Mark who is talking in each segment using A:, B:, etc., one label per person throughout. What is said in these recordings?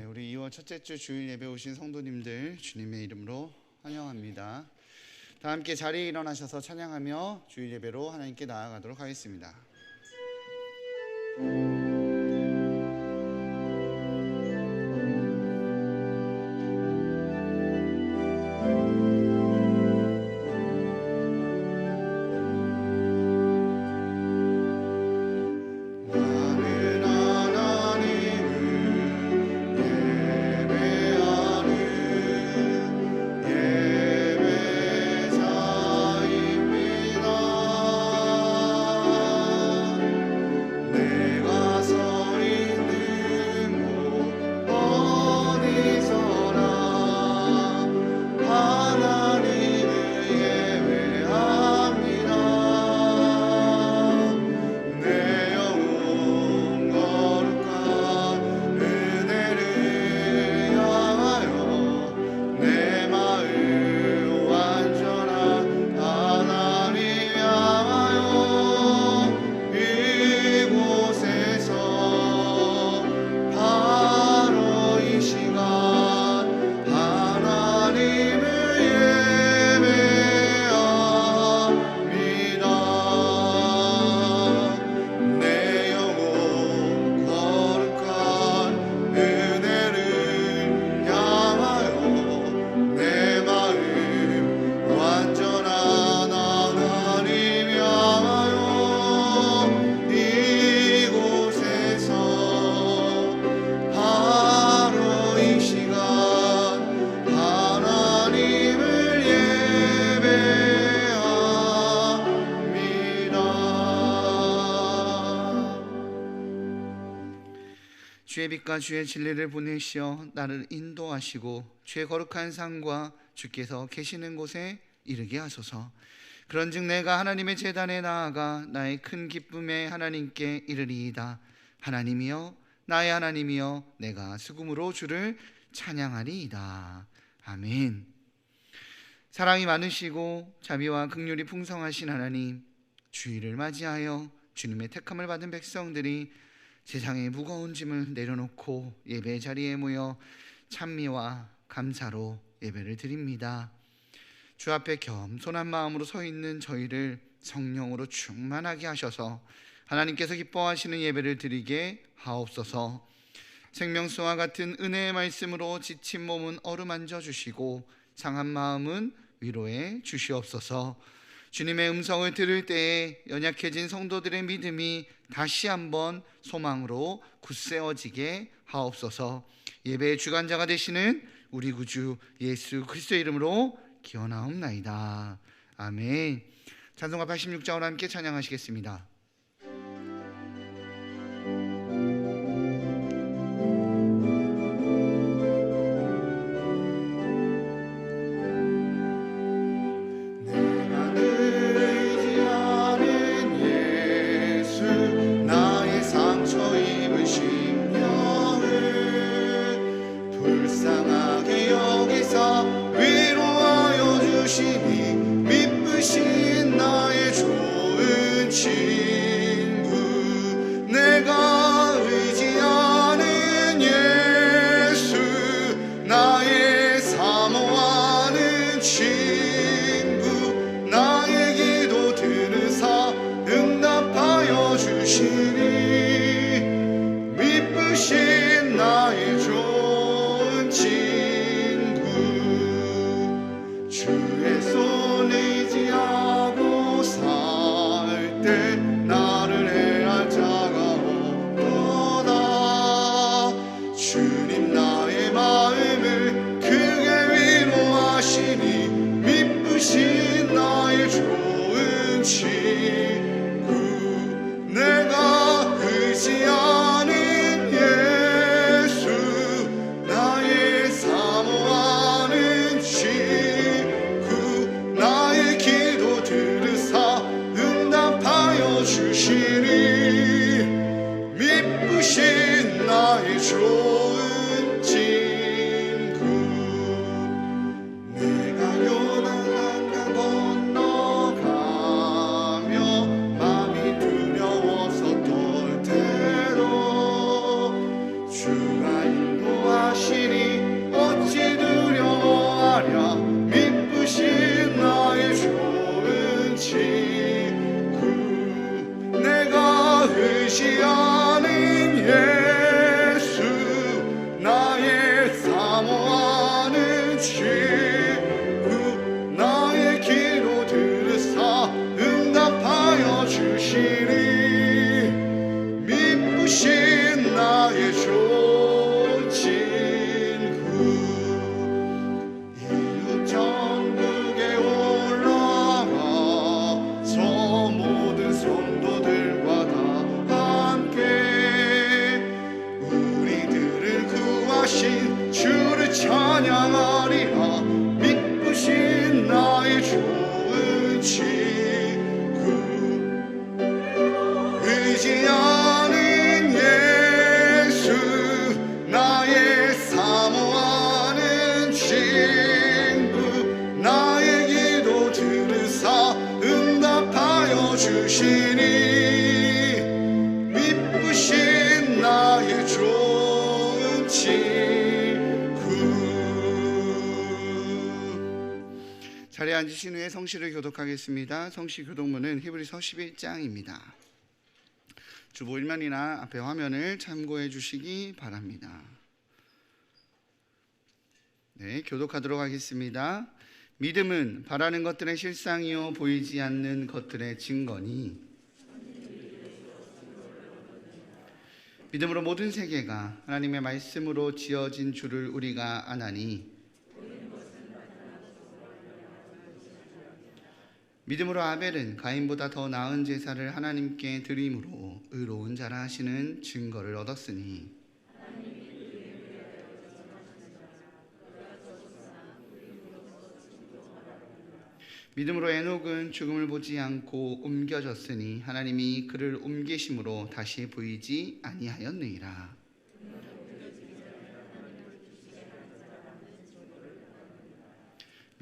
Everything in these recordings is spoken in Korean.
A: 우리 2월 첫째 주 주일 예배 오신 성도님들 주님의 이름으로 환영합니다. 다 함께 자리에 일어나셔서 찬양하며 주일 예배로 하나님께 나아가도록 하겠습니다. 주의 빛과 주의 진리를 보내시어 나를 인도하시고 주의 거룩한 산과 주께서 계시는 곳에 이르게 하소서. 그런즉 내가 하나님의 제단에 나아가 나의 큰 기쁨에 하나님께 이르리이다. 하나님이여 나의 하나님이여 내가 수금으로 주를 찬양하리이다. 아멘. 사랑이 많으시고 자비와 긍휼이 풍성하신 하나님, 주일을 맞이하여 주님의 택함을 받은 백성들이 세상의 무거운 짐을 내려놓고 예배 자리에 모여 찬미와 감사로 예배를 드립니다. 주 앞에 겸손한 마음으로 서 있는 저희를 성령으로 충만하게 하셔서 하나님께서 기뻐하시는 예배를 드리게 하옵소서. 생명수와 같은 은혜의 말씀으로 지친 몸은 어루만져 주시고 상한 마음은 위로해 주시옵소서. 주님의 음성을 들을 때에 연약해진 성도들의 믿음이 다시 한번 소망으로 굳세어지게 하옵소서. 예배의 주관자가 되시는 우리 구주 예수 그리스도의 이름으로 기원하옵나이다. 아멘. 찬송가 86장으로 함께 찬양하시겠습니다.
B: 미쁘신 나의 좋은 친구, 내가 의지하는 예수, 나의 사모하는 친구, 나의 기도 들으사 응답하여 주시니, 미쁘신 나의 좋은 친구, 주의 손 의지하고 살 때 나를 해할 자가 없도다. 주님 나의 마음을 크게 위로하시니, 미쁘신 나의 좋은 친구, 내가 의지하는 의지 않은 예수 나의 사모하는 친구 나의 기도 들으사 응답하여 주시니 미쁘신 나의 좋은 친구 이웃 전국에 올라가서 모든 성도들과 다 함께 우리들을 구하신 주를 찬양하리라 미쁘신 나의 좋은 친구 의지 않은 예수 나의 사모하는 친구 나의 기도 들으사 응답하여 주시니 미쁘신 나의 좋은 친구.
A: 자리에 앉으신 후에 성시를 교독하겠습니다. 성시 교독문은 히브리서 11장입니다. 주보 1면이나 앞에 화면을 참고해 주시기 바랍니다. 네, 교독하도록 하겠습니다. 믿음은 바라는 것들의 실상이요 보이지 않는 것들의 증거니 믿음으로 모든 세계가 하나님의 말씀으로 지어진 줄을 우리가 아나니 믿음으로 아벨은 가인보다 더 나은 제사를 하나님께 드림으로 의로운 자라 하시는 증거를 얻었으니 믿음으로 에녹은 죽음을 보지 않고 옮겨졌으니 하나님이 그를 옮기심으로 다시 보이지 아니하였느니라.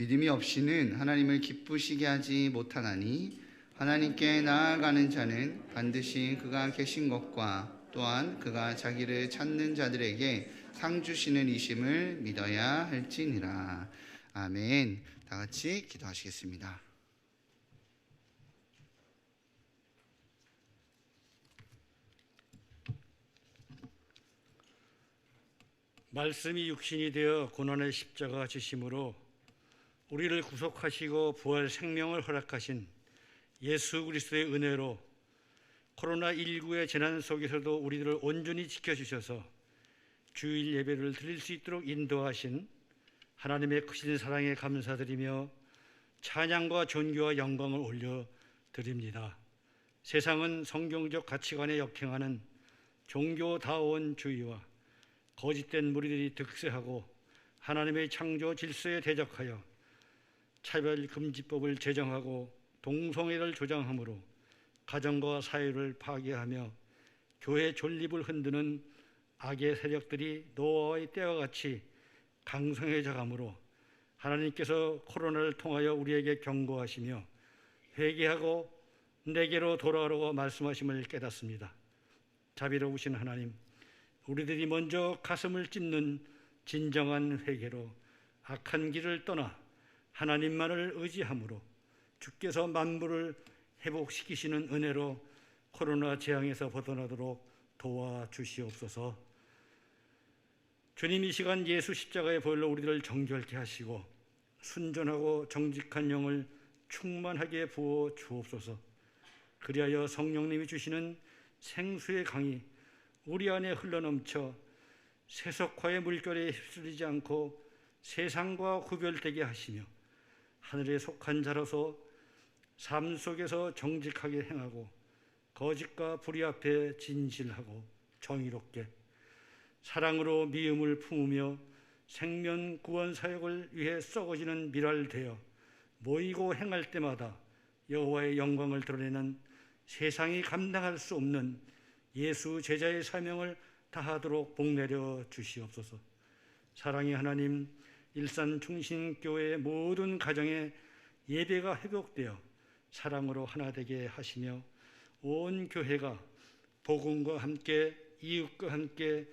A: 믿음이 없이는 하나님을 기쁘시게 하지 못하나니 하나님께 나아가는 자는 반드시 그가 계신 것과 또한 그가 자기를 찾는 자들에게 상 주시는 이심을 믿어야 할지니라. 아멘. 다 같이 기도하시겠습니다.
C: 말씀이 육신이 되어 고난의 십자가 지심으로 우리를 구속하시고 부활 생명을 허락하신 예수 그리스도의 은혜로 코로나19의 재난 속에서도 우리들을 온전히 지켜주셔서 주일 예배를 드릴 수 있도록 인도하신 하나님의 크신 사랑에 감사드리며 찬양과 존귀와 영광을 올려드립니다. 세상은 성경적 가치관에 역행하는 종교다운 주의와 거짓된 무리들이 득세하고 하나님의 창조 질서에 대적하여 차별금지법을 제정하고 동성애를 조장하므로 가정과 사회를 파괴하며 교회 존립을 흔드는 악의 세력들이 노아의 때와 같이 강성해져 가므로 하나님께서 코로나를 통하여 우리에게 경고하시며 회개하고 내게로 돌아오라고 말씀하심을 깨닫습니다. 자비로우신 하나님, 우리들이 먼저 가슴을 찢는 진정한 회개로 악한 길을 떠나 하나님만을 의지함으로 주께서 만물을 회복시키시는 은혜로 코로나 재앙에서 벗어나도록 도와주시옵소서. 주님, 이 시간 예수 십자가의 보혈로 우리를 정결케 하시고 순전하고 정직한 영을 충만하게 부어 주옵소서. 그리하여 성령님이 주시는 생수의 강이 우리 안에 흘러넘쳐 세속화의 물결에 휩쓸리지 않고 세상과 구별되게 하시며 하늘에 속한 자로서 삶 속에서 정직하게 행하고 거짓과 불의 앞에 진실하고 정의롭게 사랑으로 미움을 품으며 생명 구원 사역을 위해 썩어지는 미랄되어 모이고 행할 때마다 여호와의 영광을 드러내는 세상이 감당할 수 없는 예수 제자의 사명을 다하도록 복내려 주시옵소서. 사랑의 하나님, 일산 충신교회의 모든 가정에 예배가 회복되어 사랑으로 하나 되게 하시며 온 교회가 복음과 함께 이웃과 함께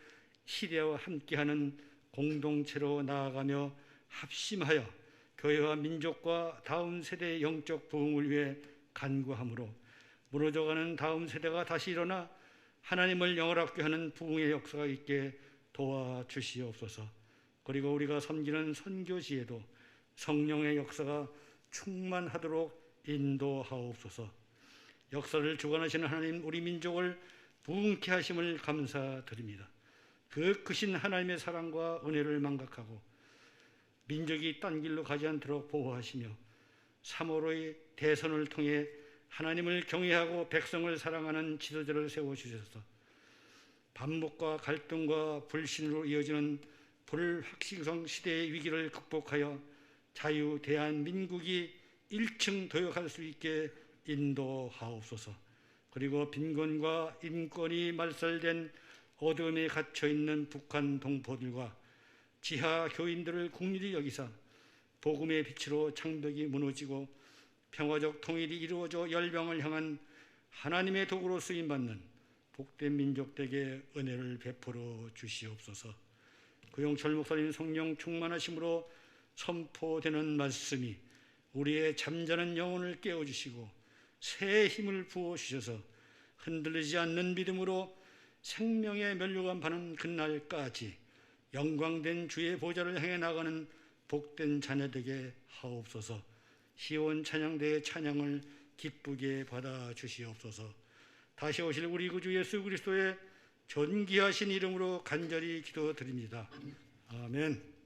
C: 시대와 함께하는 공동체로 나아가며 합심하여 교회와 민족과 다음 세대의 영적 부흥을 위해 간구함으로 무너져가는 다음 세대가 다시 일어나 하나님을 영원하게 하는 부흥의 역사가 있게 도와주시옵소서. 그리고 우리가 섬기는 선교지에도 성령의 역사가 충만하도록 인도하옵소서. 역사를 주관하시는 하나님, 우리 민족을 부흥케 하심을 감사드립니다. 그 크신 하나님의 사랑과 은혜를 망각하고 민족이 딴 길로 가지 않도록 보호하시며 3월의 대선을 통해 하나님을 경외하고 백성을 사랑하는 지도자를 세워주셔서 반목과 갈등과 불신으로 이어지는 불확실성 시대의 위기를 극복하여 자유 대한민국이 1층 도약할 수 있게 인도하옵소서. 그리고 빈곤과 인권이 말살된 어둠에 갇혀있는 북한 동포들과 지하 교인들을 국리히 여기사 복음의 빛으로 장벽이 무너지고 평화적 통일이 이루어져 열방을 향한 하나님의 도구로 쓰임받는 복된 민족에게 은혜를 베풀어 주시옵소서. 구용철 목사님 성령 충만하심으로 선포되는 말씀이 우리의 잠자는 영혼을 깨워주시고 새 힘을 부어주셔서 흔들리지 않는 믿음으로 생명의 면류관 받는 그날까지 영광된 주의 보좌를 향해 나가는 복된 자녀되게 하옵소서. 시온 찬양대의 찬양을 기쁘게 받아 주시옵소서. 다시 오실 우리 구주 예수 그리스도의 존귀하신 이름으로 간절히 기도드립니다. 아멘.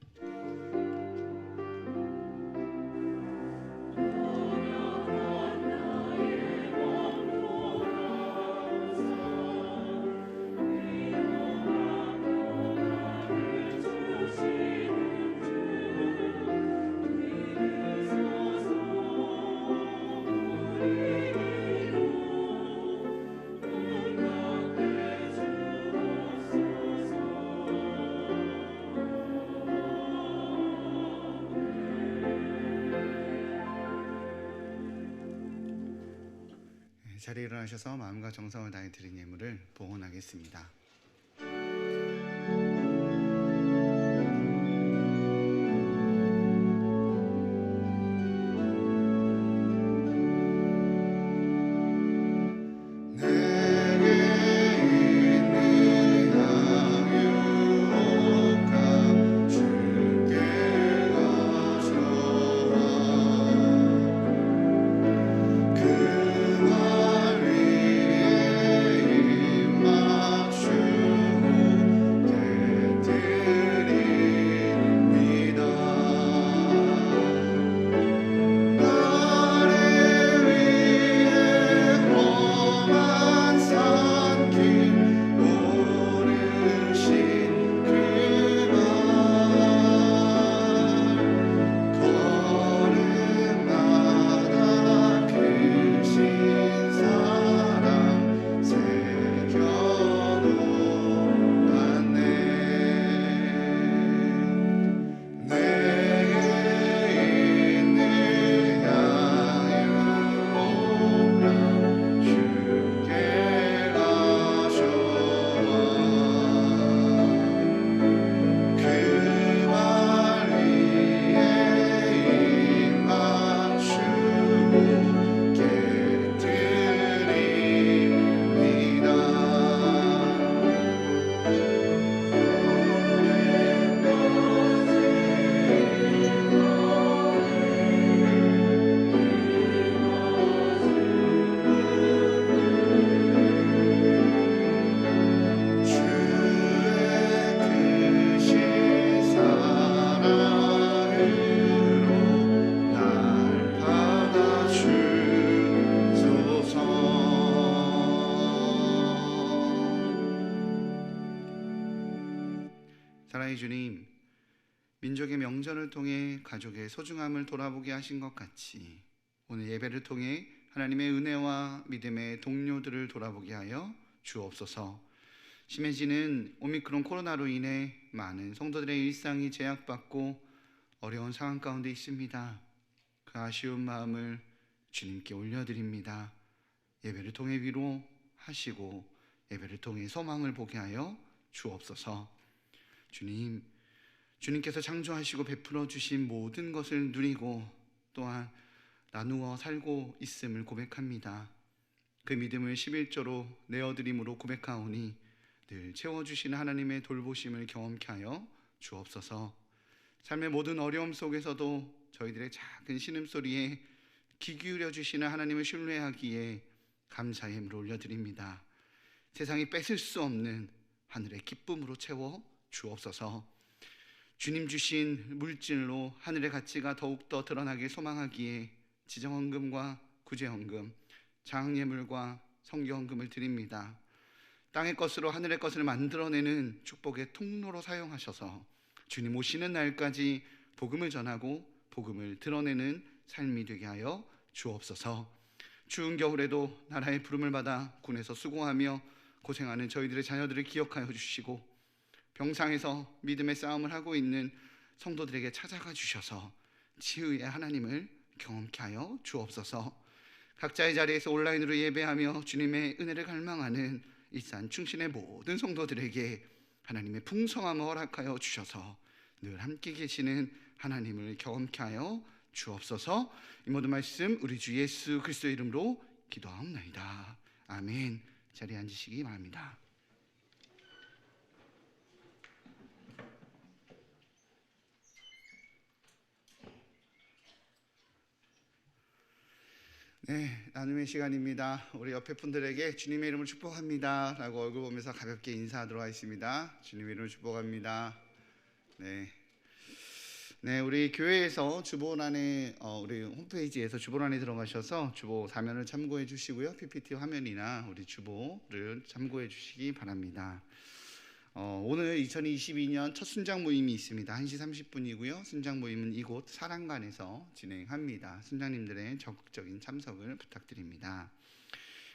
A: 자리에 일어나셔서 마음과 정성을 다해 드린 예물을 봉헌하겠습니다. 사랑의 주님, 민족의 명절을 통해 가족의 소중함을 돌아보게 하신 것 같이 오늘 예배를 통해 하나님의 은혜와 믿음의 동료들을 돌아보게 하여 주옵소서. 심해지는 오미크론 코로나로 인해 많은 성도들의 일상이 제약받고 어려운 상황 가운데 있습니다. 그 아쉬운 마음을 주님께 올려드립니다. 예배를 통해 위로하시고 예배를 통해 소망을 보게 하여 주옵소서. 주님, 주님께서 창조하시고 베풀어 주신 모든 것을 누리고 또한 나누어 살고 있음을 고백합니다. 그 믿음을 11조로 내어드림으로 고백하오니 늘 채워주시는 하나님의 돌보심을 경험케 하여 주옵소서. 삶의 모든 어려움 속에서도 저희들의 작은 신음소리에 귀 기울여 주시는 하나님을 신뢰하기에 감사의 힘을 올려드립니다. 세상이 뺏을 수 없는 하늘의 기쁨으로 채워 주옵소서. 주님 주신 물질로 하늘의 가치가 더욱더 드러나길 소망하기에 지정헌금과 구제헌금, 장예물과 성교헌금을 드립니다. 땅의 것으로 하늘의 것을 만들어내는 축복의 통로로 사용하셔서 주님 오시는 날까지 복음을 전하고 복음을 드러내는 삶이 되게 하여 주옵소서. 추운 겨울에도 나라의 부름을 받아 군에서 수고하며 고생하는 저희들의 자녀들을 기억하여 주시고, 병상에서 믿음의 싸움을 하고 있는 성도들에게 찾아가 주셔서 치유의 하나님을 경험케 하여 주옵소서. 각자의 자리에서 온라인으로 예배하며 주님의 은혜를 갈망하는 일산 충신의 모든 성도들에게 하나님의 풍성함을 허락하여 주셔서 늘 함께 계시는 하나님을 경험케 하여 주옵소서. 이 모든 말씀 우리 주 예수 그리스도의 이름으로 기도하옵나이다. 아멘. 자리에 앉으시기 바랍니다. 네, 나눔의 시간입니다. 우리 옆에 분들에게 주님의 이름을 축복합니다 라고 얼굴 보면서 가볍게 인사하도록 하겠습니다. 주님의 이름을 축복합니다. 네, 우리 교회에서 주보란에 우리 홈페이지에서 주보란에 들어가셔서 주보 사면을 참고해 주시고요. PPT 화면이나 우리 주보를 참고해 주시기 바랍니다. 오늘 2022년 첫 순장 모임이 있습니다. 1시 30분이고요. 순장 모임은 이곳 사랑관에서 진행합니다. 순장님들의 적극적인 참석을 부탁드립니다.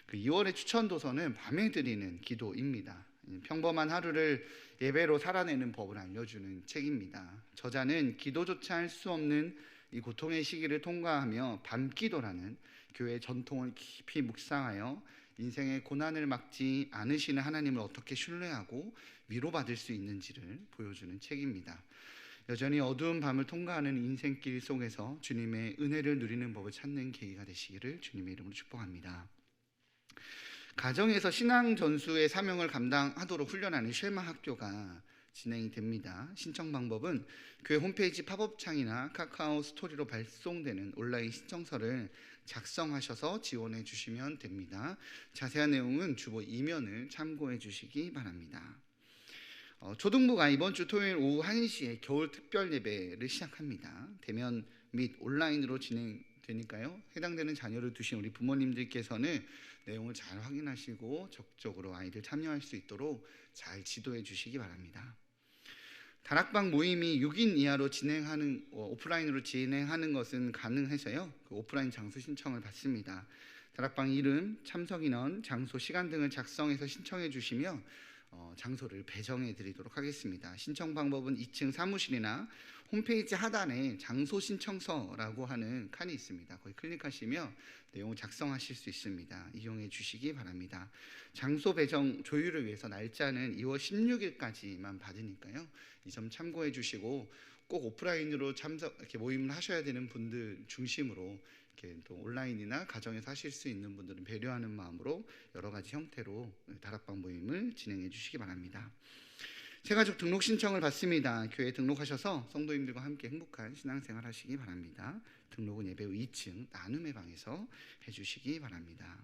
A: 그 2월의 추천 도서는 밤에 드리는 기도입니다. 평범한 하루를 예배로 살아내는 법을 알려주는 책입니다. 저자는 기도조차 할 수 없는 이 고통의 시기를 통과하며 밤기도라는 교회의 전통을 깊이 묵상하여 인생의 고난을 막지 않으시는 하나님을 어떻게 신뢰하고 위로받을 수 있는지를 보여주는 책입니다. 여전히 어두운 밤을 통과하는 인생길 속에서 주님의 은혜를 누리는 법을 찾는 계기가 되시기를 주님의 이름으로 축복합니다. 가정에서 신앙 전수의 사명을 감당하도록 훈련하는 쉐마 학교가 진행이 됩니다. 신청 방법은 교회 홈페이지 팝업창이나 카카오 스토리로 발송되는 온라인 신청서를 작성하셔서 지원해 주시면 됩니다. 자세한 내용은 주보 2면을 참고해 주시기 바랍니다. 초등부가 이번 주 토요일 오후 1시에 겨울 특별 예배를 시작합니다. 대면 및 온라인으로 진행되니까요. 해당되는 자녀를 두신 우리 부모님들께서는 내용을 잘 확인하시고 적극적으로 아이들 참여할 수 있도록 잘 지도해 주시기 바랍니다. 다락방 모임이 6인 이하로 진행하는 오프라인으로 진행하는 것은 가능해서요. 그 오프라인 장소 신청을 받습니다. 다락방 이름, 참석 인원, 장소, 시간 등을 작성해서 신청해 주시면 장소를 배정해 드리도록 하겠습니다. 신청 방법은 2층 사무실이나 홈페이지 하단에 장소 신청서라고 하는 칸이 있습니다. 거기 클릭하시면 내용을 작성하실 수 있습니다. 이용해 주시기 바랍니다. 장소 배정 조율을 위해서 날짜는 2월 16일까지만 받으니까요. 이 점 참고해 주시고, 꼭 오프라인으로 이렇게 모임을 하셔야 되는 분들 중심으로 이렇게 또 온라인이나 가정에서 하실 수 있는 분들은 배려하는 마음으로 여러 가지 형태로 다락방 모임을 진행해 주시기 바랍니다. 새가족 등록 신청을 받습니다. 교회에 등록하셔서 성도님들과 함께 행복한 신앙생활 하시기 바랍니다. 등록은 예배 후 2층 나눔의 방에서 해주시기 바랍니다.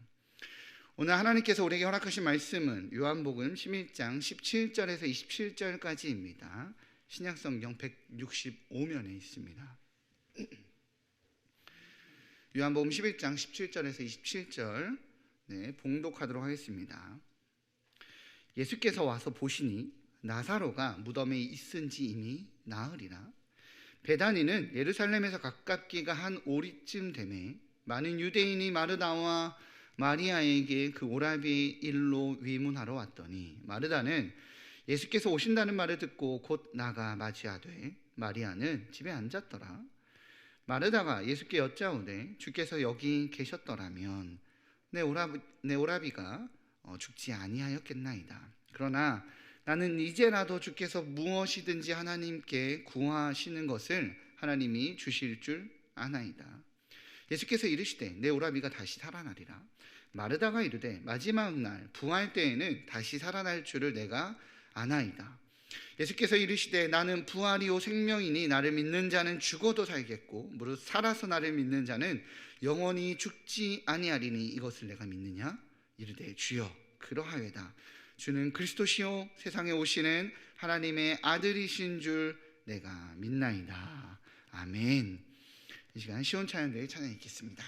A: 오늘 하나님께서 우리에게 허락하신 말씀은 요한복음 11장 17절에서 27절까지입니다. 신약성경 165면에 있습니다. 요한복음 11장 17절에서 27절 봉독하도록 하겠습니다. 예수께서 와서 보시니 나사로가 무덤에 있은지 이미 나으리라. 베다니는 예루살렘에서 가깝기가 한 오리쯤 되매 많은 유대인이 마르다와 마리아에게 그 오라비의 일로 위문하러 왔더니, 마르다는 예수께서 오신다는 말을 듣고 곧 나가 맞이하되 마리아는 집에 앉았더라. 마르다가 예수께 여짜오되 주께서 여기 계셨더라면 내 오라비가 죽지 아니하였겠나이다. 그러나 나는 이제라도 주께서 무엇이든지 하나님께 구하시는 것을 하나님이 주실 줄 아나이다. 예수께서 이르시되 내 오라비가 다시 살아나리라. 마르다가 이르되 마지막 날 부활 때에는 다시 살아날 줄을 내가 아나이다. 예수께서 이르시되 나는 부활이요 생명이니 나를 믿는 자는 죽어도 살겠고 무릇 살아서 나를 믿는 자는 영원히 죽지 아니하리니 이것을 내가 믿느냐? 이르되 주여 그러하여다. 주는 그리스도시요 세상에 오시는 하나님의 아들이신 줄 내가 믿나이다. 아멘. 이 시간 시온 찬양대에 찬양 읽겠습니다.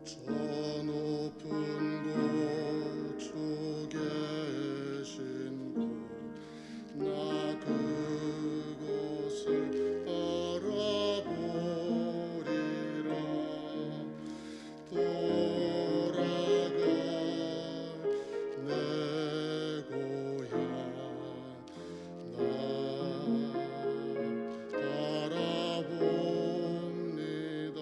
B: 저 높은 곳 주 계신 곳 나 그곳을 바라보리라. 돌아갈 내 고향 나 바라봅니다.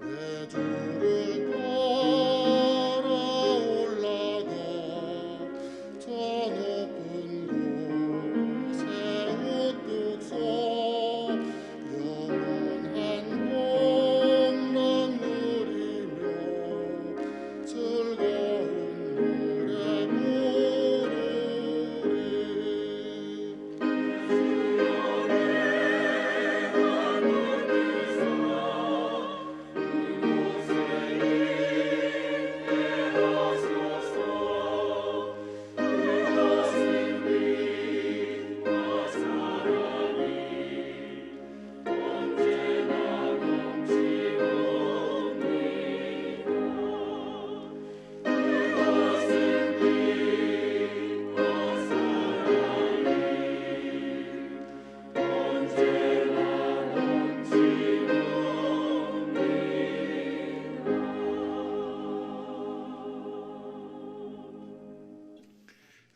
B: 내 주를 따라 올라가 저 높은 곳에 우뚝 서 영원한 풍랑 누리며 즐거운 노래 부르리.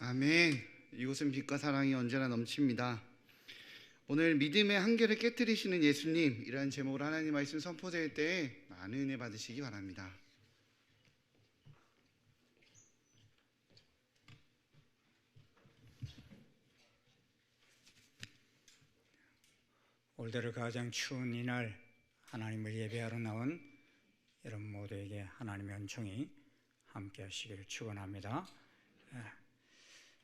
A: 아멘. 이곳은 빛과 사랑이 언제나 넘칩니다. 오늘 믿음의 한계를 깨뜨리시는 예수님이라는 제목으로 하나님 말씀 선포될 때 많은 은혜 받으시기 바랍니다.
D: 올대로 가장 추운 이날 하나님을 예배하러 나온 여러분 모두에게 하나님의 은총이 함께 하시기를 축원합니다.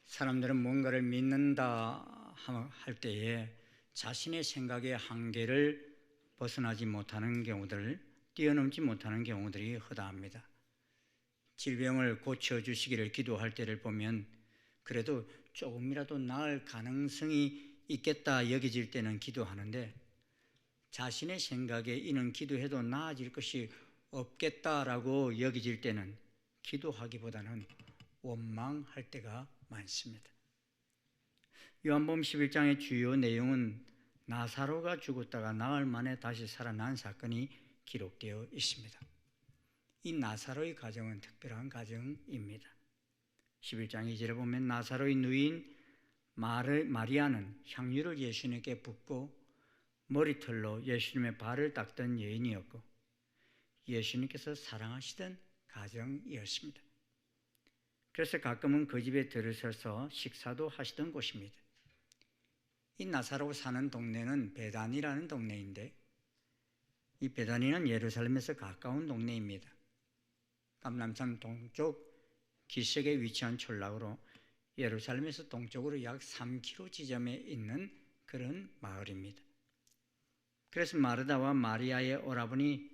D: 사람들은 뭔가를 믿는다 할 때에 자신의 생각의 한계를 벗어나지 못하는 경우들, 뛰어넘지 못하는 경우들이 허다합니다. 질병을 고쳐주시기를 기도할 때를 보면 그래도 조금이라도 나을 가능성이 있겠다 여겨질 때는 기도하는데, 자신의 생각에 이는 기도해도 나아질 것이 없겠다라고 여겨질 때는 기도하기보다는 원망할 때가 많습니다. 요한복음 11장의 주요 내용은 나사로가 죽었다가 나흘 만에 다시 살아난 사건이 기록되어 있습니다. 이 나사로의 가정은 특별한 가정입니다. 11장 2절에 보면 나사로의 누이인 마리아는 향유를 예수님께 붓고 머리털로 예수님의 발을 닦던 여인이었고 예수님께서 사랑하시던 가정이었습니다. 그래서 가끔은 그 집에 들으셔서 식사도 하시던 곳입니다. 이 나사로가 사는 동네는 베단이라는 동네인데, 이 베단이는 예루살렘에서 가까운 동네입니다. 감람산 동쪽 기슭에 위치한 촌락으로 예루살렘에서 동쪽으로 약 3km 지점에 있는 그런 마을입니다. 그래서 마르다와 마리아의 오라버니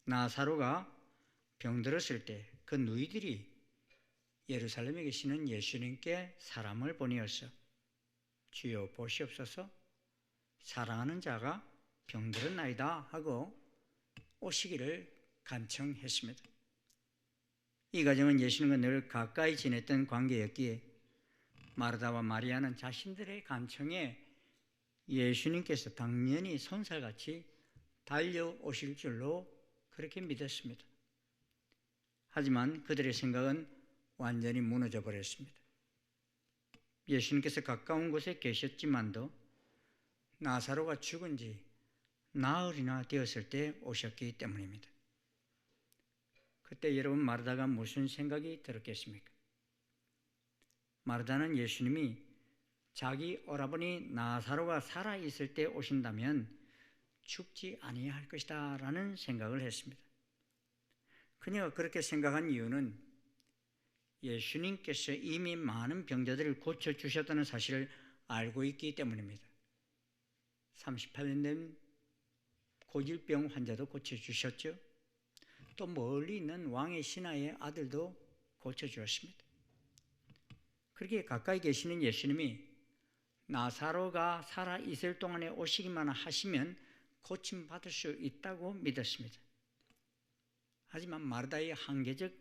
D: 나사로가 병들었을 때 그 누이들이 예루살렘에 계시는 예수님께 사람을 보내어서 주여 보시옵소서, 사랑하는 자가 병들었나이다 하고 오시기를 간청했습니다. 이 가정은 예수님과 늘 가까이 지냈던 관계였기에 마르다와 마리아는 자신들의 간청에 예수님께서 당연히 손살같이 달려오실 줄로 그렇게 믿었습니다. 하지만 그들의 생각은 완전히 무너져 버렸습니다. 예수님께서 가까운 곳에 계셨지만도 나사로가 죽은 지 나흘이나 되었을 때 오셨기 때문입니다. 그때 여러분 마르다가 무슨 생각이 들었겠습니까? 마르다는 예수님이 자기 오라버니 나사로가 살아있을 때 오신다면 죽지 아니할 것이다 라는 생각을 했습니다. 그녀가 그렇게 생각한 이유는 예수님께서 이미 많은 병자들을 고쳐주셨다는 사실을 알고 있기 때문입니다. 38년 된 고질병 환자도 고쳐주셨죠. 또 멀리 있는 왕의 신하의 아들도 고쳐주었습니다. 그렇게 가까이 계시는 예수님이 나사로가 살아있을 동안에 오시기만 하시면 고침받을 수 있다고 믿었습니다. 하지만 마르다의 한계적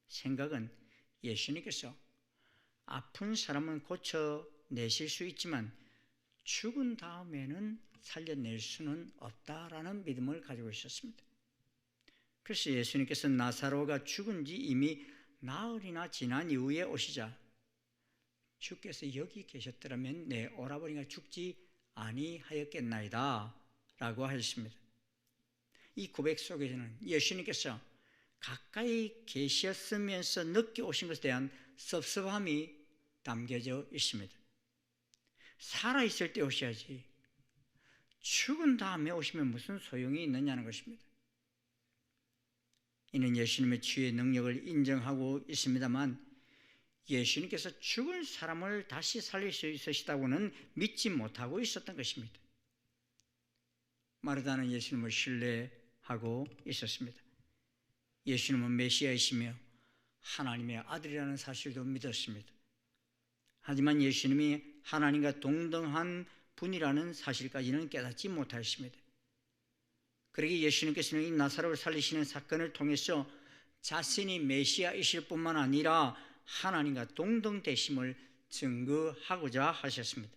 D: 생각은 예수님께서 아픈 사람은 고쳐내실 수 있지만 죽은 다음에는 살려낼 수는 없다라는 믿음을 가지고 있었습니다. 그래서 예수님께서 나사로가 죽은 지 이미 나흘이나 지난 이후에 오시자 주께서 여기 계셨더라면 내 오라버니가 죽지 아니하였겠나이다 라고 하셨습니다. 이 고백 속에서는 예수님께서 가까이 계셨으면서 늦게 오신 것에 대한 섭섭함이 담겨져 있습니다. 살아있을 때 오셔야지 죽은 다음에 오시면 무슨 소용이 있느냐는 것입니다. 이는 예수님의 치유의 능력을 인정하고 있습니다만 예수님께서 죽은 사람을 다시 살릴 수 있으시다고는 믿지 못하고 있었던 것입니다. 마르다는 예수님을 신뢰하고 있었습니다. 예수님은 메시아이시며 하나님의 아들이라는 사실도 믿었습니다. 하지만 예수님이 하나님과 동등한 분이라는 사실까지는 깨닫지 못하였습니다. 그러기에 예수님께서는 이 나사로를 살리시는 사건을 통해서 자신이 메시아이실 뿐만 아니라 하나님과 동등되심을 증거하고자 하셨습니다.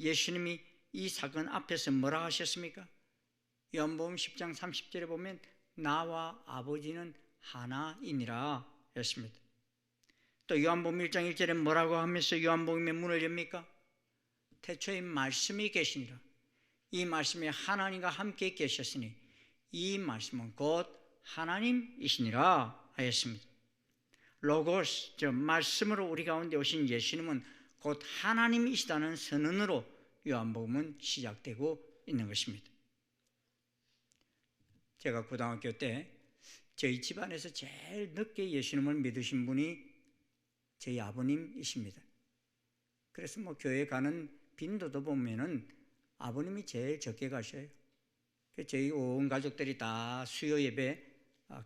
D: 예수님이 이 사건 앞에서 뭐라 하셨습니까? 요한복음 10장 30절에 보면 나와 아버지는 하나이니라 했습니다. 또 요한복음 1장 1절에 뭐라고 하면서 요한복음의 문을 엽니까? 태초에 말씀이 계시니라. 이 말씀이 하나님과 함께 계셨으니 이 말씀은 곧 하나님이시니라 하였습니다. 로고스, 즉 말씀으로 우리 가운데 오신 예수님은 곧 하나님이시다는 선언으로 요한복음은 시작되고 있는 것입니다. 제가 고등학교 때 저희 집안에서 제일 늦게 예수님을 믿으신 분이 저희 아버님이십니다. 그래서 교회 가는 빈도도 보면은 아버님이 제일 적게 가셔요. 저희 온 가족들이 다 수요 예배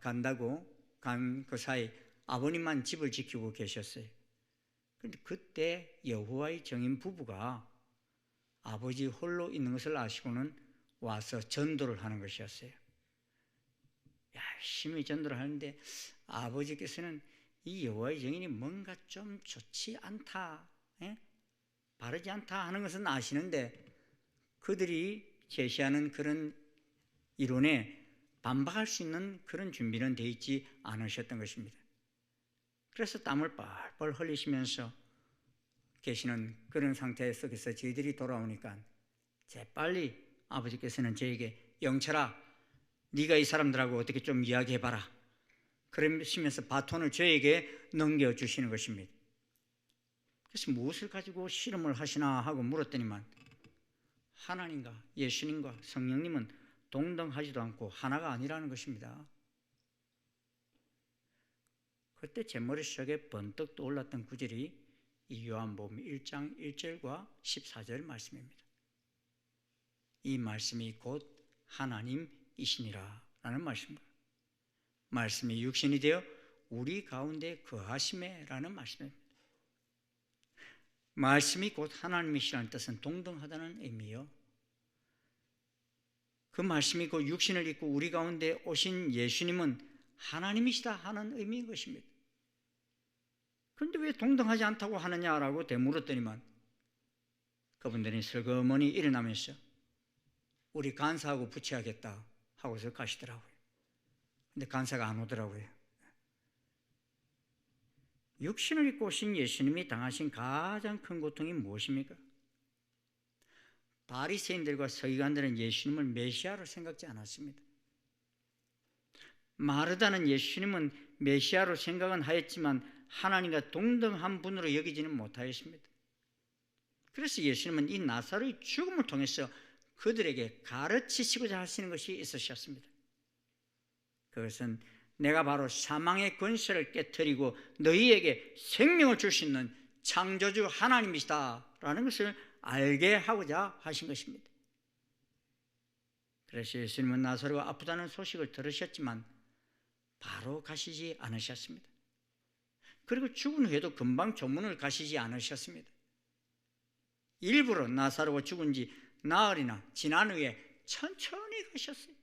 D: 간다고 간 그 사이 아버님만 집을 지키고 계셨어요. 그런데 그때 여호와의 증인 부부가 아버지 홀로 있는 것을 아시고는 와서 전도를 하는 것이었어요. 열심히 전도를 하는데 아버지께서는 이 여호와의 증인이 뭔가 좀 좋지 않다, 바르지 않다 하는 것은 아시는데 그들이 제시하는 그런 이론에 반박할 수 있는 그런 준비는 되어 있지 않으셨던 것입니다. 그래서 땀을 뻘뻘 흘리시면서 계시는 그런 상태 속에서 저희들이 돌아오니까 재빨리 아버지께서는 저에게 영철아, 네가 이 사람들하고 어떻게 좀 이야기해봐라 그러시면서 바톤을 저에게 넘겨주시는 것입니다. 그래서 무엇을 가지고 실험을 하시나 하고 물었더니만 하나님과 예수님과 성령님은 동등하지도 않고 하나가 아니라는 것입니다. 그때 제 머릿속에 번뜩 떠올랐던 구절이 이 요한복음 1장 1절과 14절 말씀입니다. 이 말씀이 곧 하나님이시니라 라는 말씀입니다. 말씀이 육신이 되어 우리 가운데 거하심에 라는 말씀입니다. 말씀이 곧 하나님이시라는 뜻은 동등하다는 의미요. 그 말씀이 곧 육신을 입고 우리 가운데 오신 예수님은 하나님이시다 하는 의미인 것입니다. 그런데 왜 동등하지 않다고 하느냐라고 되물었더니만 그분들이 슬그머니 일어나면서 우리 간사하고 붙여야겠다 하고서 가시더라고요. 근데 간사가 안 오더라고요. 육신을 입고 오신 예수님이 당하신 가장 큰 고통이 무엇입니까? 바리새인들과 서기관들은 예수님을 메시아로 생각지 않았습니다. 마르다는 예수님은 메시아로 생각은 하였지만 하나님과 동등한 분으로 여기지는 못하였습니다. 그래서 예수님은 이 나사로의 죽음을 통해서 그들에게 가르치시고자 하시는 것이 있으셨습니다. 그것은 내가 바로 사망의 권세를 깨뜨리고 너희에게 생명을 줄 수 있는 창조주 하나님이시다라는 것을 알게 하고자 하신 것입니다. 그래서 예수님은 나사로가 아프다는 소식을 들으셨지만 바로 가시지 않으셨습니다. 그리고 죽은 후에도 금방 조문을 가시지 않으셨습니다. 일부러 나사로가 죽은 지 나흘이나 지난 후에 천천히 가셨어요.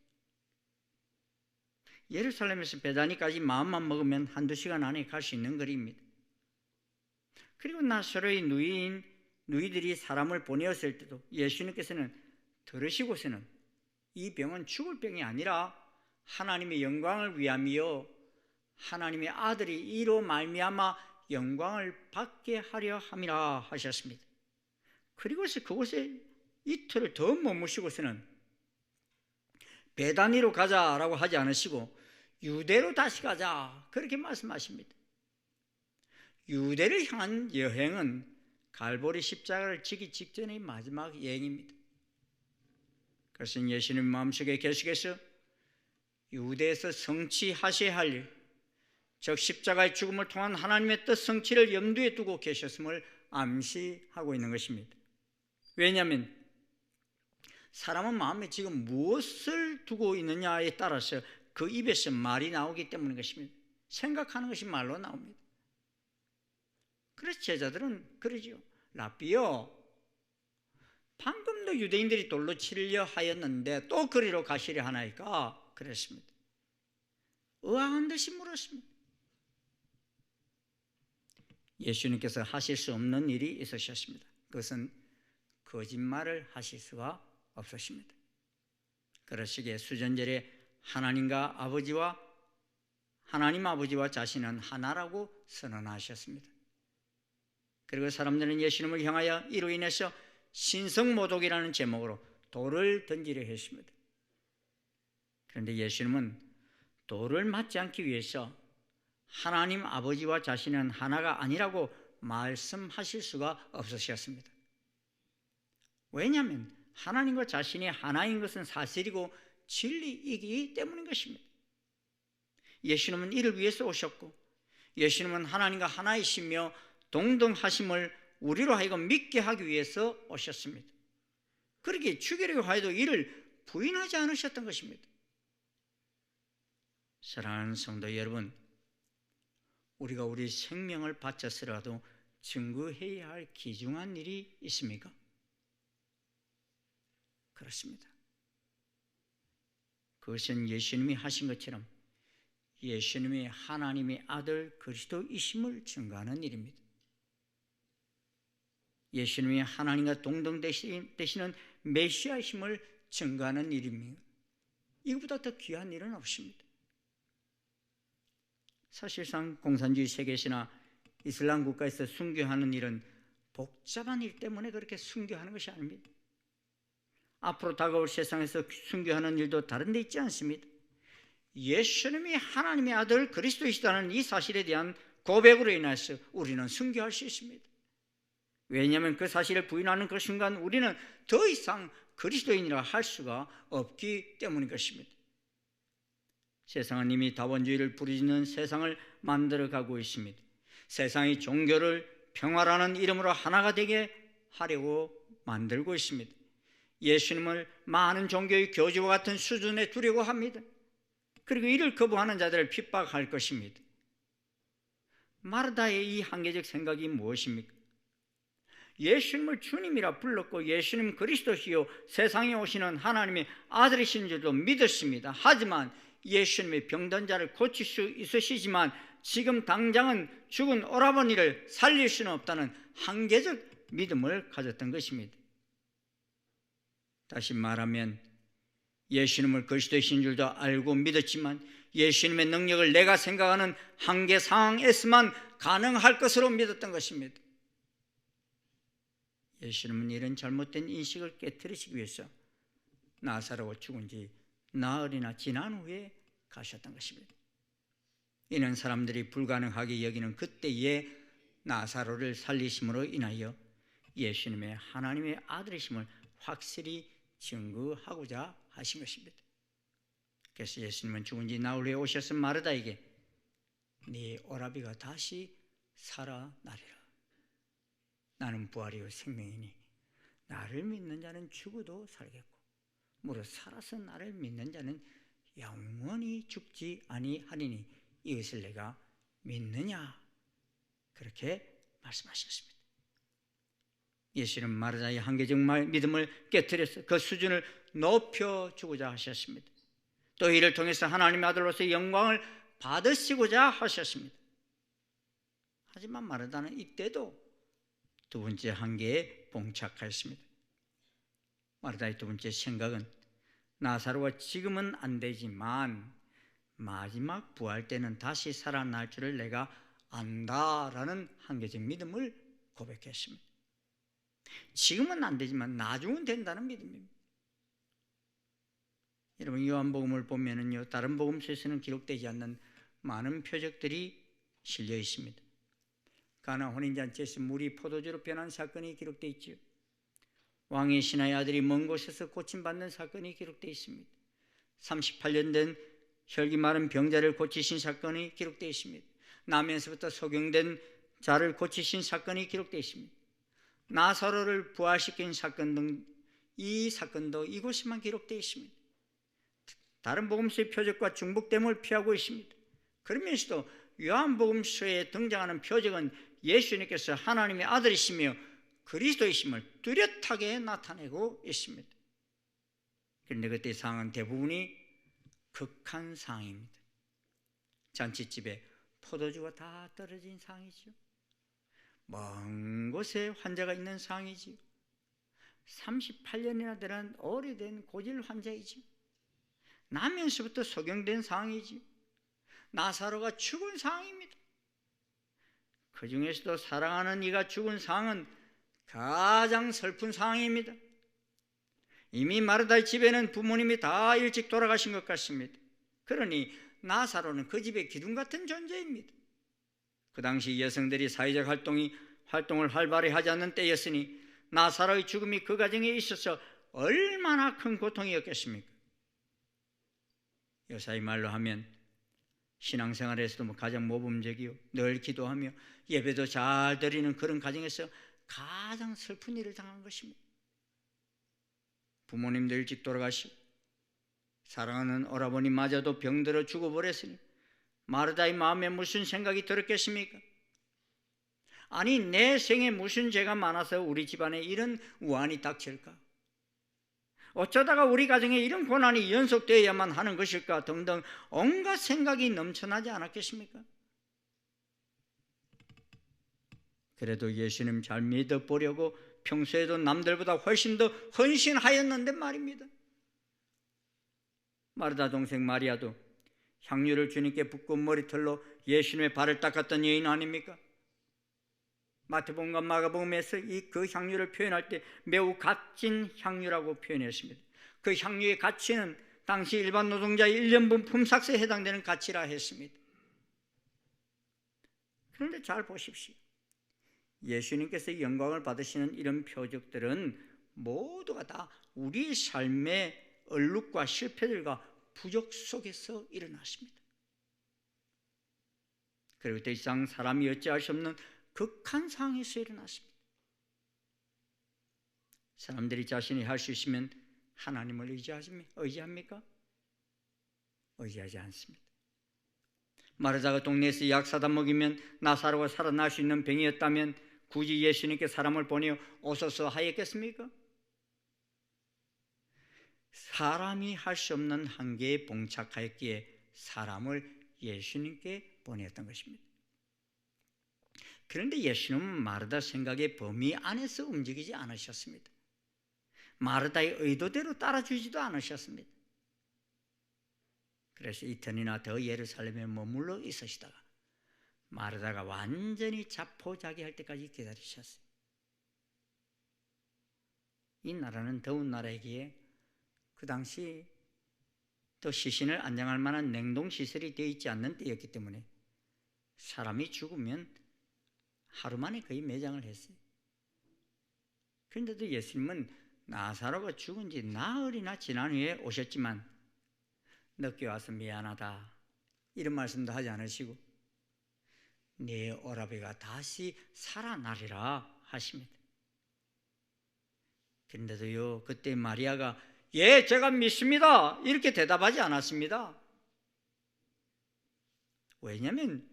D: 예루살렘에서 베다니까지 마음만 먹으면 한두 시간 안에 갈 수 있는 거리입니다. 그리고 나사로의 누이들이 사람을 보내었을 때도 예수님께서는 들으시고서는 이 병은 죽을 병이 아니라 하나님의 영광을 위함이요 하나님의 아들이 이로 말미암아 영광을 받게 하려 함이라 하셨습니다. 그리고서 그곳에 이틀을 더 머무시고서는 베다니로 가자라고 하지 않으시고 유대로 다시 가자 그렇게 말씀하십니다. 유대를 향한 여행은 갈보리 십자가를 지기 직전의 마지막 여행입니다. 그래서 예수님 마음속에 계속해서 유대에서 성취하셔야 할 일, 즉 십자가의 죽음을 통한 하나님의 뜻 성취를 염두에 두고 계셨음을 암시하고 있는 것입니다. 왜냐하면 사람은 마음에 지금 무엇을 두고 있느냐에 따라서 그 입에서 말이 나오기 때문인 것입니다. 생각하는 것이 말로 나옵니다. 그래서 제자들은 그러지요. 라비요, 방금도 유대인들이 돌로 치려 하였는데 또 그리로 가시려 하나이까? 그랬습니다. 의아한 듯이 물었습니다. 예수님께서 하실 수 없는 일이 있으셨습니다. 그것은 거짓말을 하실 수가 없으십니다. 그러시기에 수전절에 하나님 아버지와 자신은 하나라고 선언하셨습니다. 그리고 사람들은 예수님을 향하여 이로 인해서 신성모독이라는 제목으로 돌을 던지려 했습니다. 그런데 예수님은 돌을 맞지 않기 위해서 하나님 아버지와 자신은 하나가 아니라고 말씀하실 수가 없으셨습니다. 왜냐하면 하나님과 자신이 하나인 것은 사실이고 진리이기 때문인 것입니다. 예수님은 이를 위해서 오셨고, 예수님은 하나님과 하나이시며 동등하심을 우리로 하여금 믿게 하기 위해서 오셨습니다. 그렇게 죽이려고 하여도 이를 부인하지 않으셨던 것입니다. 사랑하는 성도 여러분, 우리가 우리 생명을 바쳐서라도 증거해야 할 귀중한 일이 있습니까? 그렇습니다. 그것은 예수님이 하신 것처럼 예수님이 하나님의 아들 그리스도이심을 증거하는 일입니다. 예수님이 하나님과 동등되시는 메시아이심을 증거하는 일입니다. 이것보다 더 귀한 일은 없습니다. 사실상 공산주의 세계시나 이슬람 국가에서 순교하는 일은 복잡한 일 때문에 그렇게 순교하는 것이 아닙니다. 앞으로 다가올 세상에서 순교하는 일도 다른 데 있지 않습니다. 예수님이 하나님의 아들 그리스도이시다는 이 사실에 대한 고백으로 인해서 우리는 순교할 수 있습니다. 왜냐하면 그 사실을 부인하는 그 순간 우리는 더 이상 그리스도인이라 할 수가 없기 때문인 것입니다. 세상은 이미 다원주의를 부르짖는 세상을 만들어가고 있습니다. 세상이 종교를 평화라는 이름으로 하나가 되게 하려고 만들고 있습니다. 예수님을 많은 종교의 교주와 같은 수준에 두려고 합니다. 그리고 이를 거부하는 자들을 핍박할 것입니다. 마르다의 이 한계적 생각이 무엇입니까? 예수님을 주님이라 불렀고 예수님 그리스도시요 세상에 오시는 하나님의 아들이신 줄도 믿었습니다. 하지만 예수님의 병든 자를 고칠 수 있으시지만 지금 당장은 죽은 오라버니를 살릴 수는 없다는 한계적 믿음을 가졌던 것입니다. 다시 말하면 예수님을 그리스도이신 줄도 알고 믿었지만 예수님의 능력을 내가 생각하는 한계 상황에서만 가능할 것으로 믿었던 것입니다. 예수님은 이런 잘못된 인식을 깨트리시기 위해서 나사로가 죽은 지 나흘이나 지난 후에 가셨던 것입니다. 이는 사람들이 불가능하게 여기는 그때의 나사로를 살리심으로 인하여 예수님의 하나님의 아들이심을 확실히 증거하고자 하신 것입니다. 그래서 예수님은 죽은 지 나흘 후에 오셔서 마르다에게 네 오라비가 다시 살아나리라. 나는 부활이요 생명이니 나를 믿는 자는 죽어도 살겠고 무릇 살아서 나를 믿는 자는 영원히 죽지 아니하리니 이것을 내가 믿느냐? 그렇게 말씀하셨습니다. 예수는 마르다의 한계적 믿음을 깨트려서 그 수준을 높여주고자 하셨습니다. 또 이를 통해서 하나님의 아들로서의 영광을 받으시고자 하셨습니다. 하지만 마르다는 이때도 두 번째 한계에 봉착하였습니다. 마르다의 두 번째 생각은 나사로가 지금은 안 되지만 마지막 부활 때는 다시 살아날 줄을 내가 안다라는 한계적 믿음을 고백했습니다. 지금은 안 되지만 나중은 된다는 믿음입니다. 여러분 요한복음을 보면은요 다른 복음서에서는 기록되지 않는 많은 표적들이 실려 있습니다. 가나 혼인잔치에서 물이 포도주로 변한 사건이 기록되어 있지요. 왕의 신하의 아들이 먼 곳에서 고침받는 사건이 기록되어 있습니다. 38년 된 혈기 마른 병자를 고치신 사건이 기록되어 있습니다. 나면서부터 소경된 자를 고치신 사건이 기록되어 있습니다. 나사로를 부활시킨 사건 등 이 사건도 이곳에만 기록되어 있습니다. 다른 복음서의 표적과 중복됨을 피하고 있습니다. 그러면서도 요한복음서에 등장하는 표적은 예수님께서 하나님의 아들이시며 그리스도이심을 뚜렷하게 나타내고 있습니다. 그런데 그때 상황은 대부분이 극한 상황입니다. 잔치집에 포도주가 다 떨어진 상황이죠. 먼 곳에 환자가 있는 상황이죠. 38년이나 되는 오래된 고질 환자이죠. 나면서부터 소경된 상황이죠. 나사로가 죽은 상황입니다. 그 중에서도 사랑하는 이가 죽은 상황은 가장 슬픈 상황입니다. 이미 마르다의 집에는 부모님이 다 일찍 돌아가신 것 같습니다. 그러니 나사로는 그 집의 기둥 같은 존재입니다. 그 당시 여성들이 사회적 활동을 활발히 하지 않는 때였으니 나사로의 죽음이 그 가정에 있어서 얼마나 큰 고통이었겠습니까? 여사의 말로 하면 신앙생활에서도 가장 모범적이요, 늘 기도하며 예배도 잘 드리는 그런 가정에서 가장 슬픈 일을 당한 것입니다. 부모님도 일찍 돌아가시고 사랑하는 오라버니마저도 병들어 죽어버렸으니 마르다의 마음에 무슨 생각이 들었겠습니까? 아니, 내 생에 무슨 죄가 많아서 우리 집안에 이런 우환이 닥칠까? 어쩌다가 우리 가정에 이런 고난이 연속되어야만 하는 것일까? 등등 온갖 생각이 넘쳐나지 않았겠습니까? 그래도 예수님 잘 믿어보려고 평소에도 남들보다 훨씬 더 헌신하였는데 말입니다. 마르다 동생 마리아도 향유를 주님께 붓고 머리털로 예수님의 발을 닦았던 여인 아닙니까? 마태복음과 마가복음에서 그 향유를 표현할 때 매우 값진 향유라고 표현했습니다. 그 향유의 가치는 당시 일반 노동자의 1년분 품삯에 해당되는 가치라 했습니다. 그런데 잘 보십시오. 예수님께서 영광을 받으시는 이런 표적들은 모두가 다 우리의 삶의 얼룩과 실패들과 부족 속에서 일어났습니다. 그리고 더 이상 사람이 어찌할 수 없는 극한 상황에서 일어났습니다. 사람들이 자신이 할 수 있으면 하나님을 의지합니까? 의지하지 않습니다. 마르다가 동네에서 약 사다 먹이면 나사로가 살아날 수 있는 병이었다면 굳이 예수님께 사람을 보내어 오소서 하였겠습니까? 사람이 할 수 없는 한계에 봉착하였기에 사람을 예수님께 보냈던 것입니다. 그런데 예수님은 마르다 생각의 범위 안에서 움직이지 않으셨습니다. 마르다의 의도대로 따라주지도 않으셨습니다. 그래서 이틀이나 더 예루살렘에 머물러 있으시다가 마르다가 완전히 자포자기할 때까지 기다리셨어요. 이 나라는 더운 나라이기에 그 당시 또 시신을 안장할 만한 냉동시설이 되어 있지 않는 때였기 때문에 사람이 죽으면 하루 만에 거의 매장을 했어요. 그런데도 예수님은 나사로가 죽은 지 나흘이나 지난 후에 오셨지만 늦게 와서 미안하다 이런 말씀도 하지 않으시고 네 오라비가 다시 살아나리라 하십니다. 그런데도요, 그때 마리아가 예, 제가 믿습니다 이렇게 대답하지 않았습니다. 왜냐하면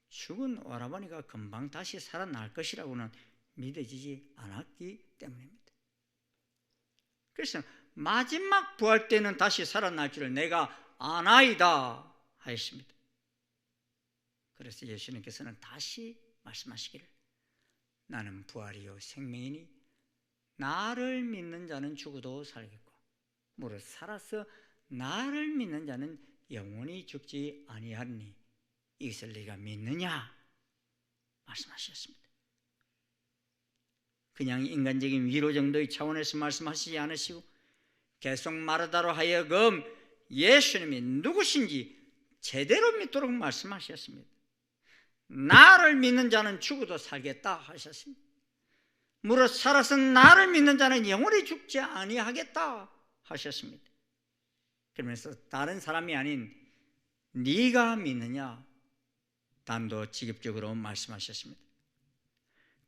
D: 죽은 오라버니가 금방 다시 살아날 것이라고는 믿어지지 않았기 때문입니다. 그래서 마지막 부활 때는 다시 살아날 줄을 내가 아나이다 하였습니다. 그래서 예수님께서는 다시 말씀하시기를 나는 부활이요 생명이니 나를 믿는 자는 죽어도 살겠고 무릇 살아서 나를 믿는 자는 영원히 죽지 아니하리니 이것을 네가 믿느냐 말씀하셨습니다. 그냥 인간적인 위로 정도의 차원에서 말씀하시지 않으시고 계속 마르다로 하여금 예수님이 누구신지 제대로 믿도록 말씀하셨습니다. 나를 믿는 자는 죽어도 살겠다 하셨습니다. 무릇 살아서 나를 믿는 자는 영원히 죽지 아니하겠다 하셨습니다. 그러면서 다른 사람이 아닌 네가 믿느냐 단도직입적으로 말씀하셨습니다.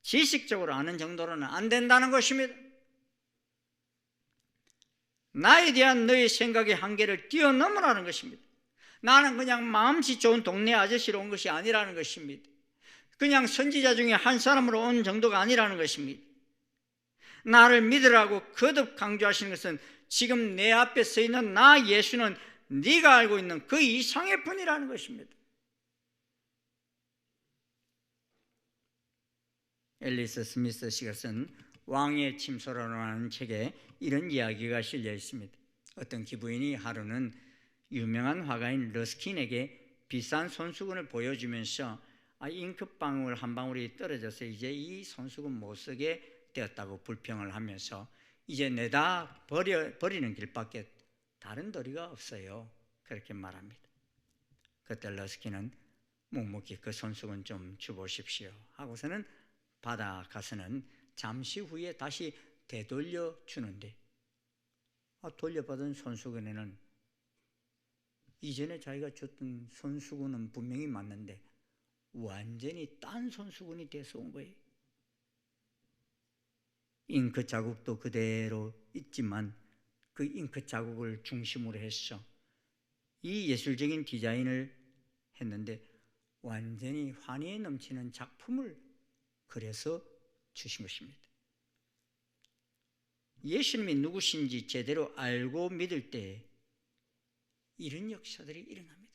D: 지식적으로 아는 정도로는 안 된다는 것입니다. 나에 대한 너의 생각의 한계를 뛰어넘으라는 것입니다. 나는 그냥 마음씨 좋은 동네 아저씨로 온 것이 아니라는 것입니다. 그냥 선지자 중에 한 사람으로 온 정도가 아니라는 것입니다. 나를 믿으라고 거듭 강조하시는 것은 지금 내 앞에 서 있는 나 예수는 네가 알고 있는 그 이상의 분이라는 것입니다. 앨리스 스미스 씨가 쓴 왕의 침소라는 책에 이런 이야기가 실려 있습니다. 어떤 기부인이 하루는 유명한 화가인 러스킨에게 비싼 손수건을 보여주면서 잉크방울 한 방울이 떨어져서 이제 이 손수건 못 쓰게 되었다고 불평을 하면서 이제 내다 버리는 길밖에 다른 도리가 없어요. 그렇게 말합니다. 그때 러스키는 묵묵히 그 손수건 좀 주보십시오 하고서는 받아가서는 잠시 후에 다시 되돌려 주는데 돌려받은 손수건에는 이전에 자기가 줬던 손수건은 분명히 맞는데 완전히 딴 손수건이 돼서 온 거예요. 잉크 자국도 그대로 있지만 그 잉크 자국을 중심으로 해서 이 예술적인 디자인을 했는데 완전히 환희에 넘치는 작품을 그려서 주신 것입니다. 예수님이 누구신지 제대로 알고 믿을 때 이런 역사들이 일어납니다.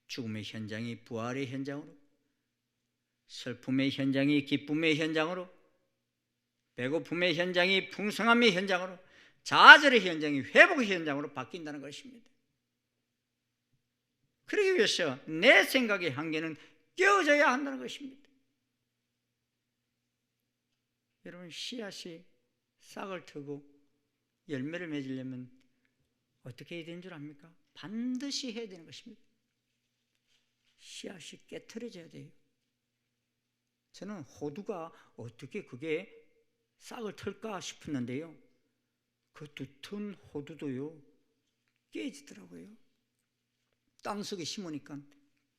D: 죽음의 현장이 부활의 현장으로, 슬픔의 현장이 기쁨의 현장으로, 배고픔의 현장이 풍성함의 현장으로, 좌절의 현장이 회복의 현장으로 바뀐다는 것입니다. 그러기 위해서 내 생각의 한계는 깨어져야 한다는 것입니다. 여러분, 씨앗이 싹을 트고 열매를 맺으려면 어떻게 해야 되는 줄 압니까? 반드시 해야 되는 것입니다. 씨앗이 깨트려져야 돼요. 저는 호두가 어떻게 그게 싹을 틀까 싶었는데요, 그 두터운 호두도요 깨지더라고요. 땅속에 심으니까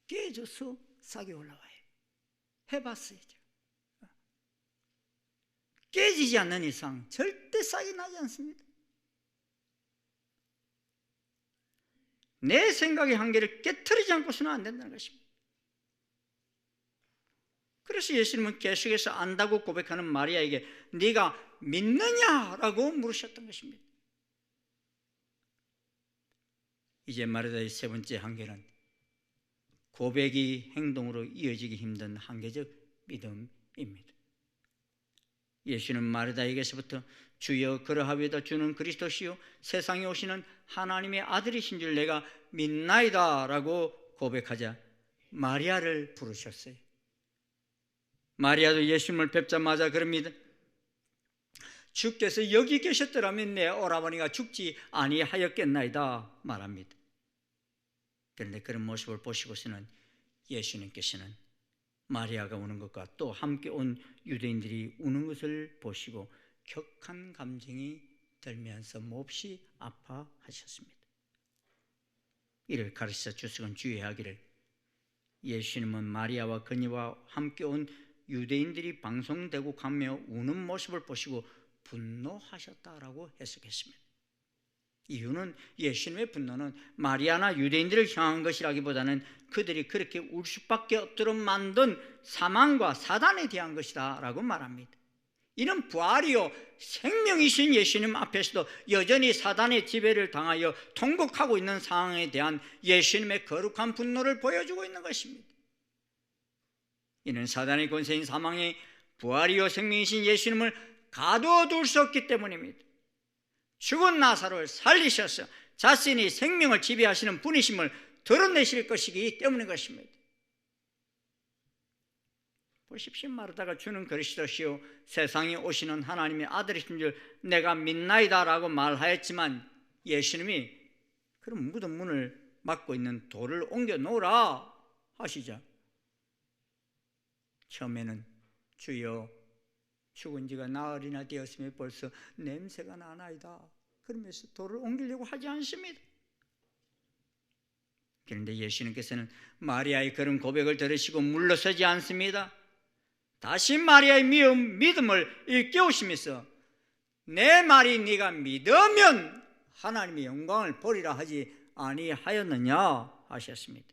D: 깨져서 싹이 올라와요. 해봤어요. 깨지지 않는 이상 절대 싹이 나지 않습니다. 내 생각의 한계를 깨트리지 않고서는 안 된다는 것입니다. 그래서 예수님은 계속해서 안다고 고백하는 마리아에게 네가 믿느냐라고 물으셨던 것입니다. 이제 마리아의 세 번째 한계는 고백이 행동으로 이어지기 힘든 한계적 믿음입니다. 예수는 마리아에게서부터 주여 그러하오이다 주는 그리스도시요 세상에 오시는 하나님의 아들이신 줄 내가 믿나이다 라고 고백하자 마리아를 부르셨어요. 마리아도 예수님을 뵙자마자 그럽니다. 주께서 여기 계셨더라면 내 오라버니가 죽지 아니하였겠나이다 말합니다. 그런데 그런 모습을 보시고서는 예수님께서는 마리아가 우는 것과 또 함께 온 유대인들이 우는 것을 보시고 격한 감정이 들면서 몹시 아파하셨습니다. 이를 가르쳐 주석은 주의하기를 예수님은 마리아와 그녀와 함께 온 유대인들이 방송되고 가며 우는 모습을 보시고 분노하셨다라고 해석했습니다. 이유는 예수님의 분노는 마리아나 유대인들을 향한 것이라기보다는 그들이 그렇게 울 수밖에 없도록 만든 사망과 사단에 대한 것이다 라고 말합니다. 이는 부활이요 생명이신 예수님 앞에서도 여전히 사단의 지배를 당하여 통곡하고 있는 상황에 대한 예수님의 거룩한 분노를 보여주고 있는 것입니다. 이는 사단의 권세인 사망의 부활이요 생명이신 예수님을 가둬둘 수 없기 때문입니다. 죽은 나사로를 살리셔서 자신이 생명을 지배하시는 분이심을 드러내실 것이기 때문인 것입니다. 보십시오. 마르다가 주는 그리스도시요 세상에 오시는 하나님의 아들이신 줄 내가 믿나이다 라고 말하였지만 예수님이 그럼 무덤 문을 막고 있는 돌을 옮겨 놓으라 하시자 처음에는 주여 죽은 지가 나흘이나 되었으며 벌써 냄새가 나나이다 그러면서 돌을 옮기려고 하지 않습니다. 그런데 예수님께서는 마리아의 그런 고백을 들으시고 물러서지 않습니다. 다시 마리아의 믿음을 일깨우시면서 내 말이 네가 믿으면 하나님의 영광을 보리라 하지 아니하였느냐 하셨습니다.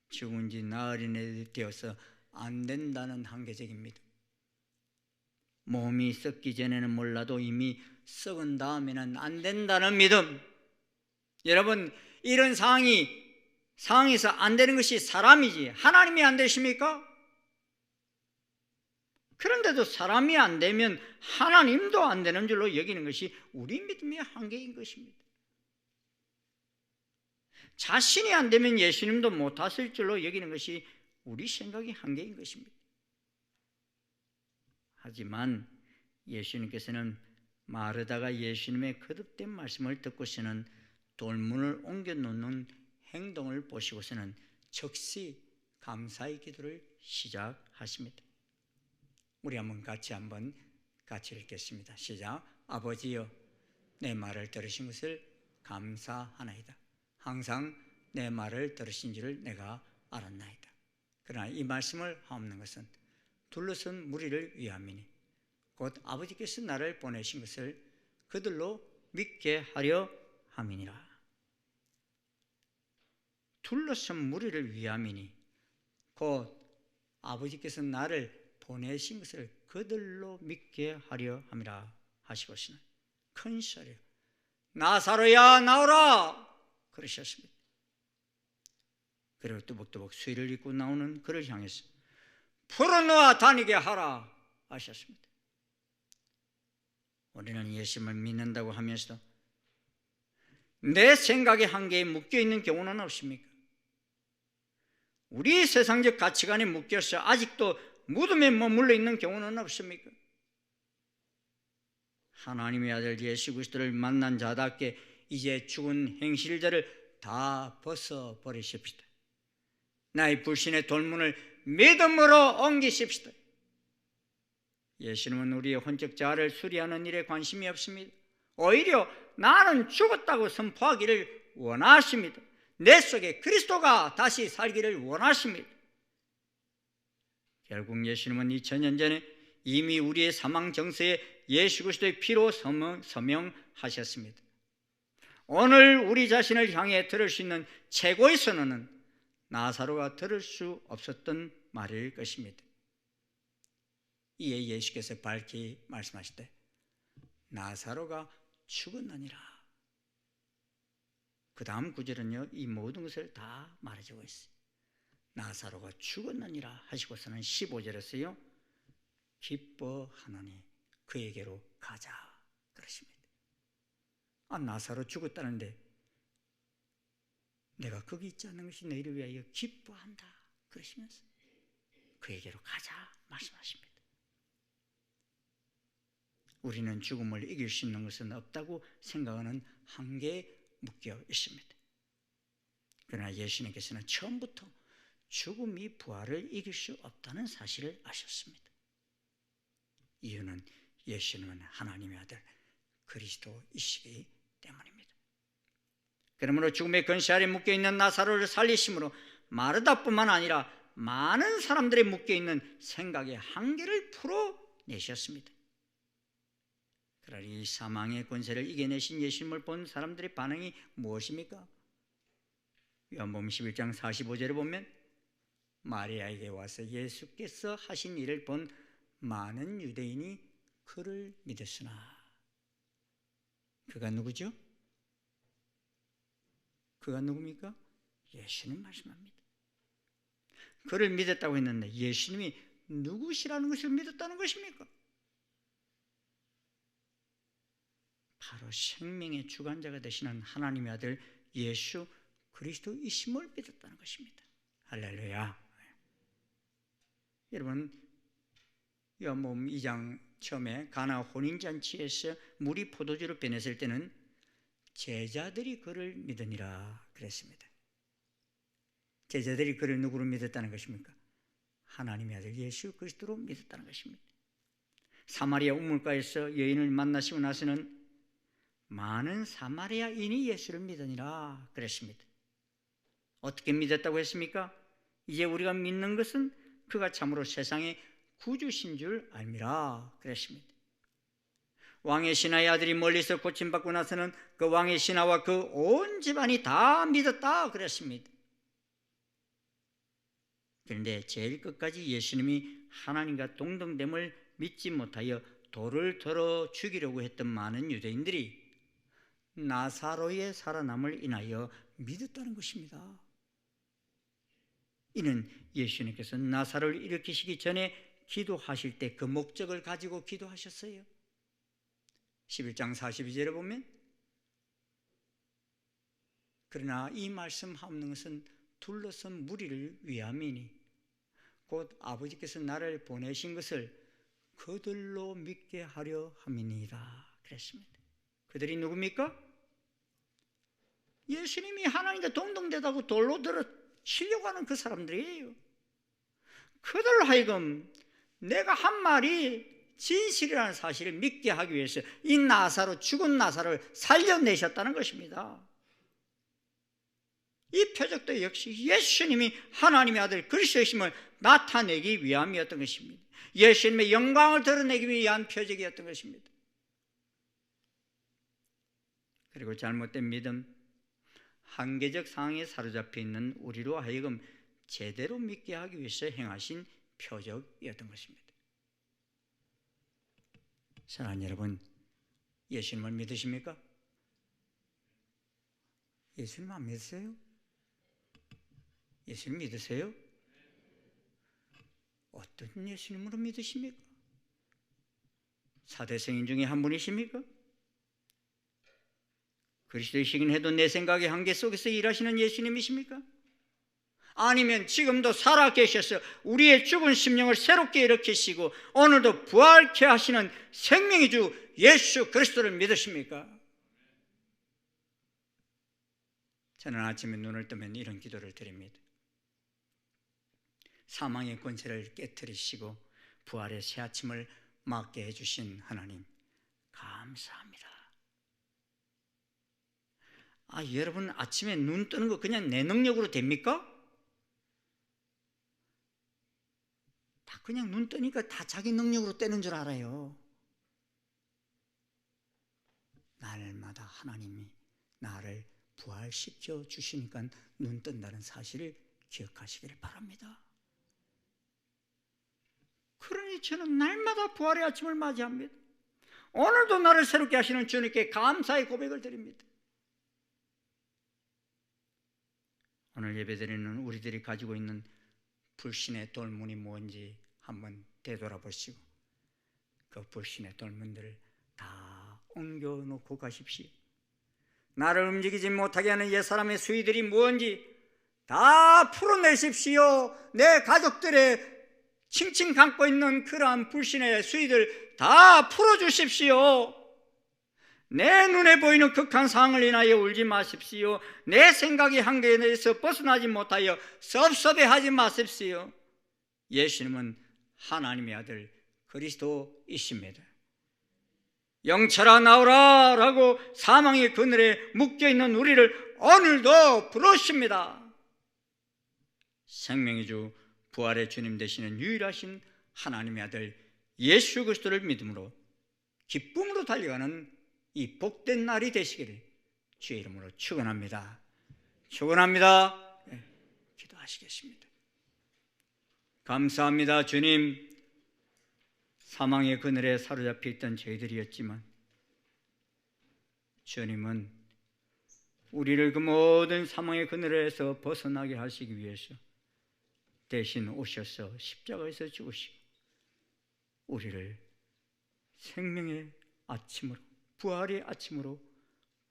D: 죽은 지 나흘이나 되어서 안 된다는 한계적인 믿음, 몸이 썩기 전에는 몰라도 이미 썩은 다음에는 안 된다는 믿음. 여러분, 이런 상황에서 안 되는 것이 사람이지 하나님이 안 되십니까? 그런데도 사람이 안 되면 하나님도 안 되는 줄로 여기는 것이 우리 믿음의 한계인 것입니다. 자신이 안 되면 예수님도 못하실 줄로 여기는 것이 우리 생각의 한계인 것입니다. 하지만 예수님께서는 마르다가 예수님의 거듭된 말씀을 듣고서는 돌문을 옮겨놓는 행동을 보시고서는 즉시 감사의 기도를 시작하십니다. 우리 같이 읽겠습니다. 시작. 아버지여, 내 말을 들으신 것을 감사하나이다. 항상 내 말을 들으신 줄을 내가 알았나이다. 그러나 이 말씀을 하옵는 것은 둘러선 무리를 위함이니 곧 아버지께서 나를 보내신 것을 그들로 믿게 하려 함이니라. 둘러선 무리를 위함이니 곧 아버지께서 나를 보내신 것을 그들로 믿게 하려 함이라 하시고서는 큰 소리로 나사로야 나오라 그러셨습니다. 그리고 뚜벅뚜벅 수의를 입고 나오는 그를 향해서 풀어놓아 다니게 하라 하셨습니다. 우리는 예수님을 믿는다고 하면서도 내 생각의 한계에 묶여있는 경우는 없습니까? 우리 세상적 가치관에 묶여서 아직도 무덤에 머물러 있는 경우는 없습니까? 하나님의 아들 예수 그리스도를 만난 자답게 이제 죽은 행실들을 다 벗어버리십시다. 나의 불신의 돌문을 믿음으로 옮기십시다. 예수님은 우리의 혼적 자아를 수리하는 일에 관심이 없습니다. 오히려 나는 죽었다고 선포하기를 원하십니다. 내 속에 그리스도가 다시 살기를 원하십니다. 결국 예수님은 2000년 전에 이미 우리의 사망 정서에 예수 그리스도의 피로 서명하셨습니다. 오늘 우리 자신을 향해 들을 수 있는 최고의 선언은 나사로가 들을 수 없었던 말일 것입니다. 이에 예수께서 밝히 말씀하실 때 나사로가 죽었느니라. 그 다음 구절은요, 이 모든 것을 다 말해주고 있어요. 나사로가 죽었느니라 하시고서는 15절에서요 기뻐하노니 그에게로 가자 그러십니다. 나사로 죽었다는데 내가 거기 있지 않는 것이 너희를 위하여 기뻐한다 그러시면서 그에게로 가자 말씀하십니다. 우리는 죽음을 이길 수 있는 것은 없다고 생각하는 한계에 묶여 있습니다. 그러나 예수님께서는 처음부터 죽음이 부활을 이길 수 없다는 사실을 아셨습니다. 이유는 예수님은 하나님의 아들 그리스도이시기 때문입니다. 그러므로 죽음의 근시 아래 묶여있는 나사로를 살리심으로 마르다뿐만 아니라 많은 사람들이 묶여있는 생각의 한계를 풀어내셨습니다. 그러나 이 사망의 권세를 이겨내신 예수님을 본 사람들의 반응이 무엇입니까? 요한복음 11장 45절에 보면 마리아에게 와서 예수께서 하신 일을 본 많은 유대인이 그를 믿었으나 그가 누구죠? 그가 누굽니까? 예수님 말씀합니다. 그를 믿었다고 했는데 예수님이 누구시라는 것을 믿었다는 것입니까? 바로 생명의 주관자가 되시는 하나님의 아들 예수 그리스도이심을 믿었다는 것입니다. 할렐루야. 여러분, 요한복음 2장 처음에 가나 혼인잔치에서 물이 포도주로 변했을 때는 제자들이 그를 믿으니라 그랬습니다. 제자들이 그를 누구로 믿었다는 것입니까? 하나님의 아들 예수 그리스도로 믿었다는 것입니다. 사마리아 우물가에서 여인을 만나시고 나서는 많은 사마리아인이 예수를 믿으니라 그랬습니다. 어떻게 믿었다고 했습니까? 이제 우리가 믿는 것은 그가 참으로 세상의 구주신 줄 알미라 그랬습니다. 왕의 신하의 아들이 멀리서 고침받고 나서는 그 왕의 신하와 그 온 집안이 다 믿었다 그랬습니다. 그런데 제일 끝까지 예수님이 하나님과 동등됨을 믿지 못하여 돌을 들어 죽이려고 했던 많은 유대인들이 나사로의 살아남을 인하여 믿었다는 것입니다. 이는 예수님께서 나사로를 일으키시기 전에 기도하실 때 그 목적을 가지고 기도하셨어요. 11장 42절에 보면 그러나 이 말씀하옵는 것은 둘러선 무리를 위함이니 곧 아버지께서 나를 보내신 것을 그들로 믿게 하려 함이니이다 그랬습니다. 그들이 누굽니까? 예수님이 하나님과 동등되다고 돌로 들어 치려고 하는 그 사람들이에요. 그들 하여금 내가 한 말이 진실이라는 사실을 믿게 하기 위해서 이 나사로, 죽은 나사로를 살려내셨다는 것입니다. 이 표적도 역시 예수님이 하나님의 아들 그리스도이심을 나타내기 위함이었던 것입니다. 예수님의 영광을 드러내기 위한 표적이었던 것입니다. 그리고 잘못된 믿음, 한계적 상황에 사로잡혀 있는 우리로 하여금 제대로 믿게 하기 위해서 행하신 표적이었던 것입니다. 사랑하는 여러분, 예수님을 믿으십니까? 예수님 안 믿으세요? 예수님 믿으세요? 어떤 예수님으로 믿으십니까? 사대성인 중에 한 분이십니까? 그리스도이시긴 해도 내 생각의 한계 속에서 일하시는 예수님이십니까? 아니면 지금도 살아계셔서 우리의 죽은 심령을 새롭게 일으키시고 오늘도 부활케 하시는 생명의 주 예수 그리스도를 믿으십니까? 저는 아침에 눈을 뜨면 이런 기도를 드립니다. 사망의 권세를 깨트리시고 부활의 새 아침을 맞게 해주신 하나님 감사합니다. 여러분 아침에 눈 뜨는 거 그냥 내 능력으로 됩니까? 다 그냥 눈 뜨니까 다 자기 능력으로 뜨는 줄 알아요. 날마다 하나님이 나를 부활시켜 주시니까 눈 뜬다는 사실을 기억하시기를 바랍니다. 그러니 저는 날마다 부활의 아침을 맞이합니다. 오늘도 나를 새롭게 하시는 주님께 감사의 고백을 드립니다. 오늘 예배드리는 우리들이 가지고 있는 불신의 돌문이 뭔지 한번 되돌아보시고 그 불신의 돌문들을 다 옮겨놓고 가십시오. 나를 움직이지 못하게 하는 옛사람의 수위들이 뭔지 다 풀어내십시오. 내 가족들의 칭칭 감고 있는 그러한 불신의 수위들 다 풀어주십시오. 내 눈에 보이는 극한 상황을 인하여 울지 마십시오. 내 생각의 한계에 대해서 벗어나지 못하여 섭섭해하지 마십시오. 예수님은 하나님의 아들 그리스도이십니다. 영철아 나오라 라고 사망의 그늘에 묶여있는 우리를 오늘도 부르십니다. 생명의 주 부활의 주님 되시는 유일하신 하나님의 아들 예수 그리스도를 믿음으로 기쁨으로 달려가는 이 복된 날이 되시기를 주의 이름으로 축원합니다. 축원합니다. 네, 기도하시겠습니다. 감사합니다. 주님, 사망의 그늘에 사로잡혀 있던 저희들이었지만 주님은 우리를 그 모든 사망의 그늘에서 벗어나게 하시기 위해서 대신 오셔서 십자가에서 죽으시고 우리를 생명의 아침으로 부활의 아침으로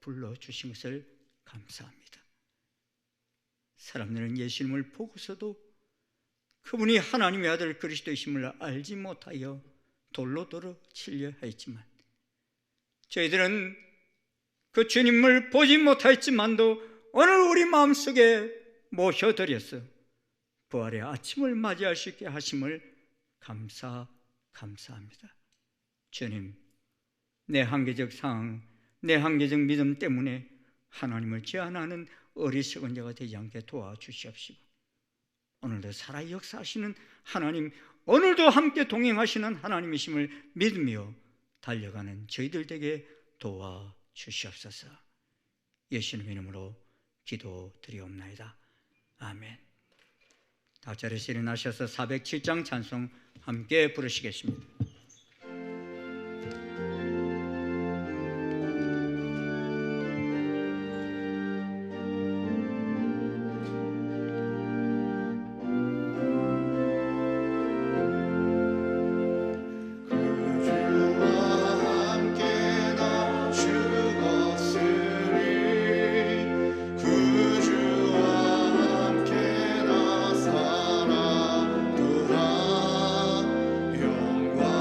D: 불러주신 것을 감사합니다. 사람들은 예수님을 보고서도 그분이 하나님의 아들 그리스도이심을 알지 못하여 돌로 돌어 치려 했지만 저희들은 그 주님을 보지 못하였지만도 오늘 우리 마음속에 모셔드렸어 부활의 아침을 맞이할 수 있게 하심을 감사합니다. 주님, 내 한계적 상황, 내 한계적 믿음 때문에 하나님을 제한하는 어리석은 자가 되지 않게 도와주시옵시고 오늘도 살아 역사하시는 하나님, 오늘도 함께 동행하시는 하나님이심을 믿으며 달려가는 저희들 되게 도와주시옵소서. 예수님 이름으로 기도드리옵나이다. 아멘. 다 자리에서 일어나셔서 407장 찬송 함께 부르시겠습니다.
B: 영광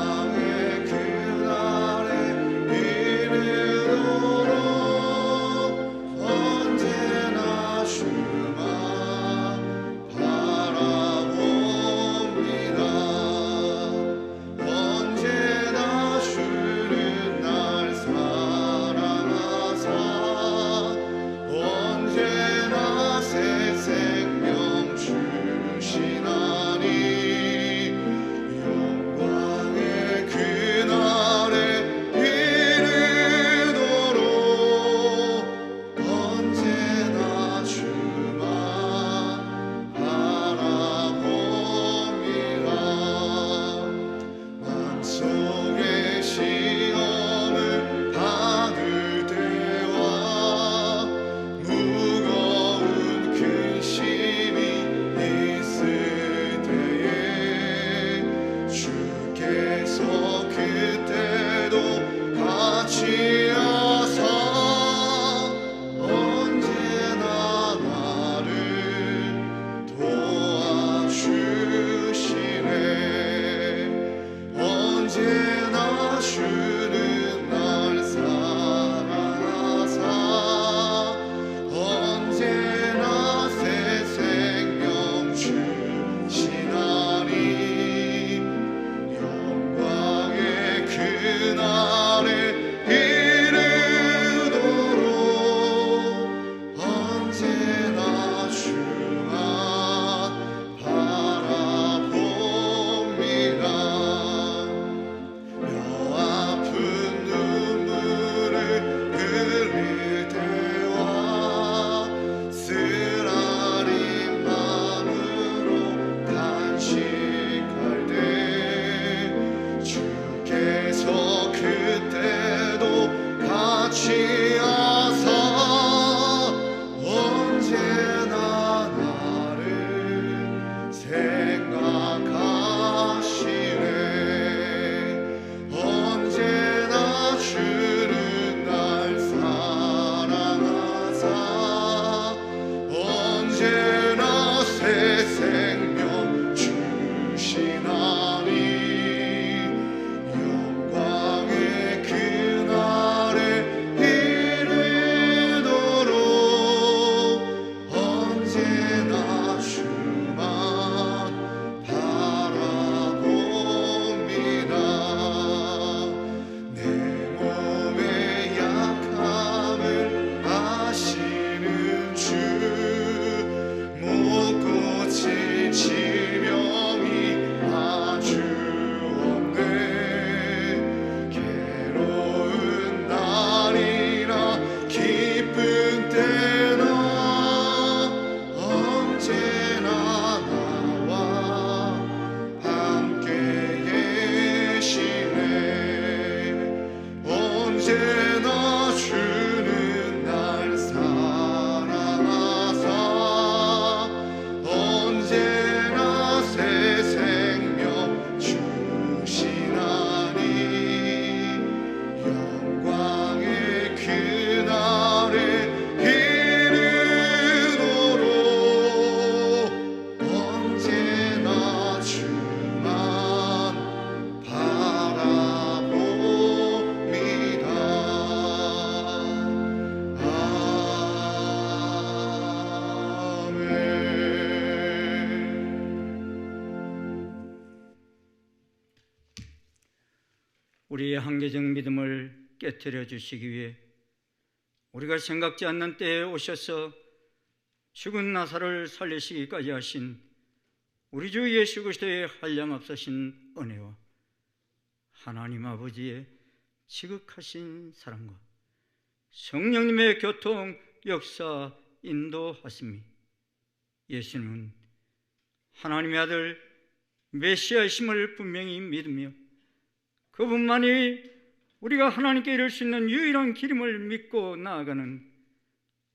D: 우리의 한계적 믿음을 깨뜨려 주시기 위해 우리가 생각지 않는 때에 오셔서 죽은 나사로를 살리시기까지 하신 우리 주 예수 그리스도의 한량없으신 은혜와 하나님 아버지의 지극하신 사랑과 성령님의 교통, 역사, 인도하심이 예수는 하나님의 아들 메시아이심을 분명히 믿으며 그분만이 우리가 하나님께 이룰 수 있는 유일한 길임을 믿고 나아가는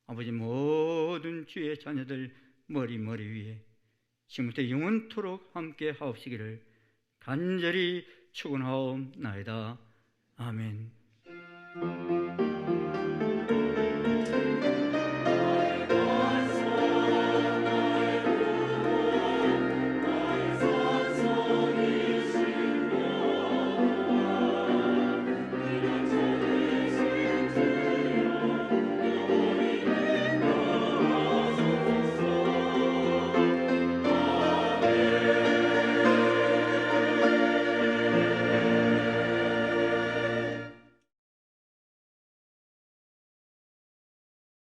D: 아버지 모든 주의 자녀들 머리 위에 지금부터 영원토록 함께 하옵시기를 간절히 축원하옵나이다. 아멘.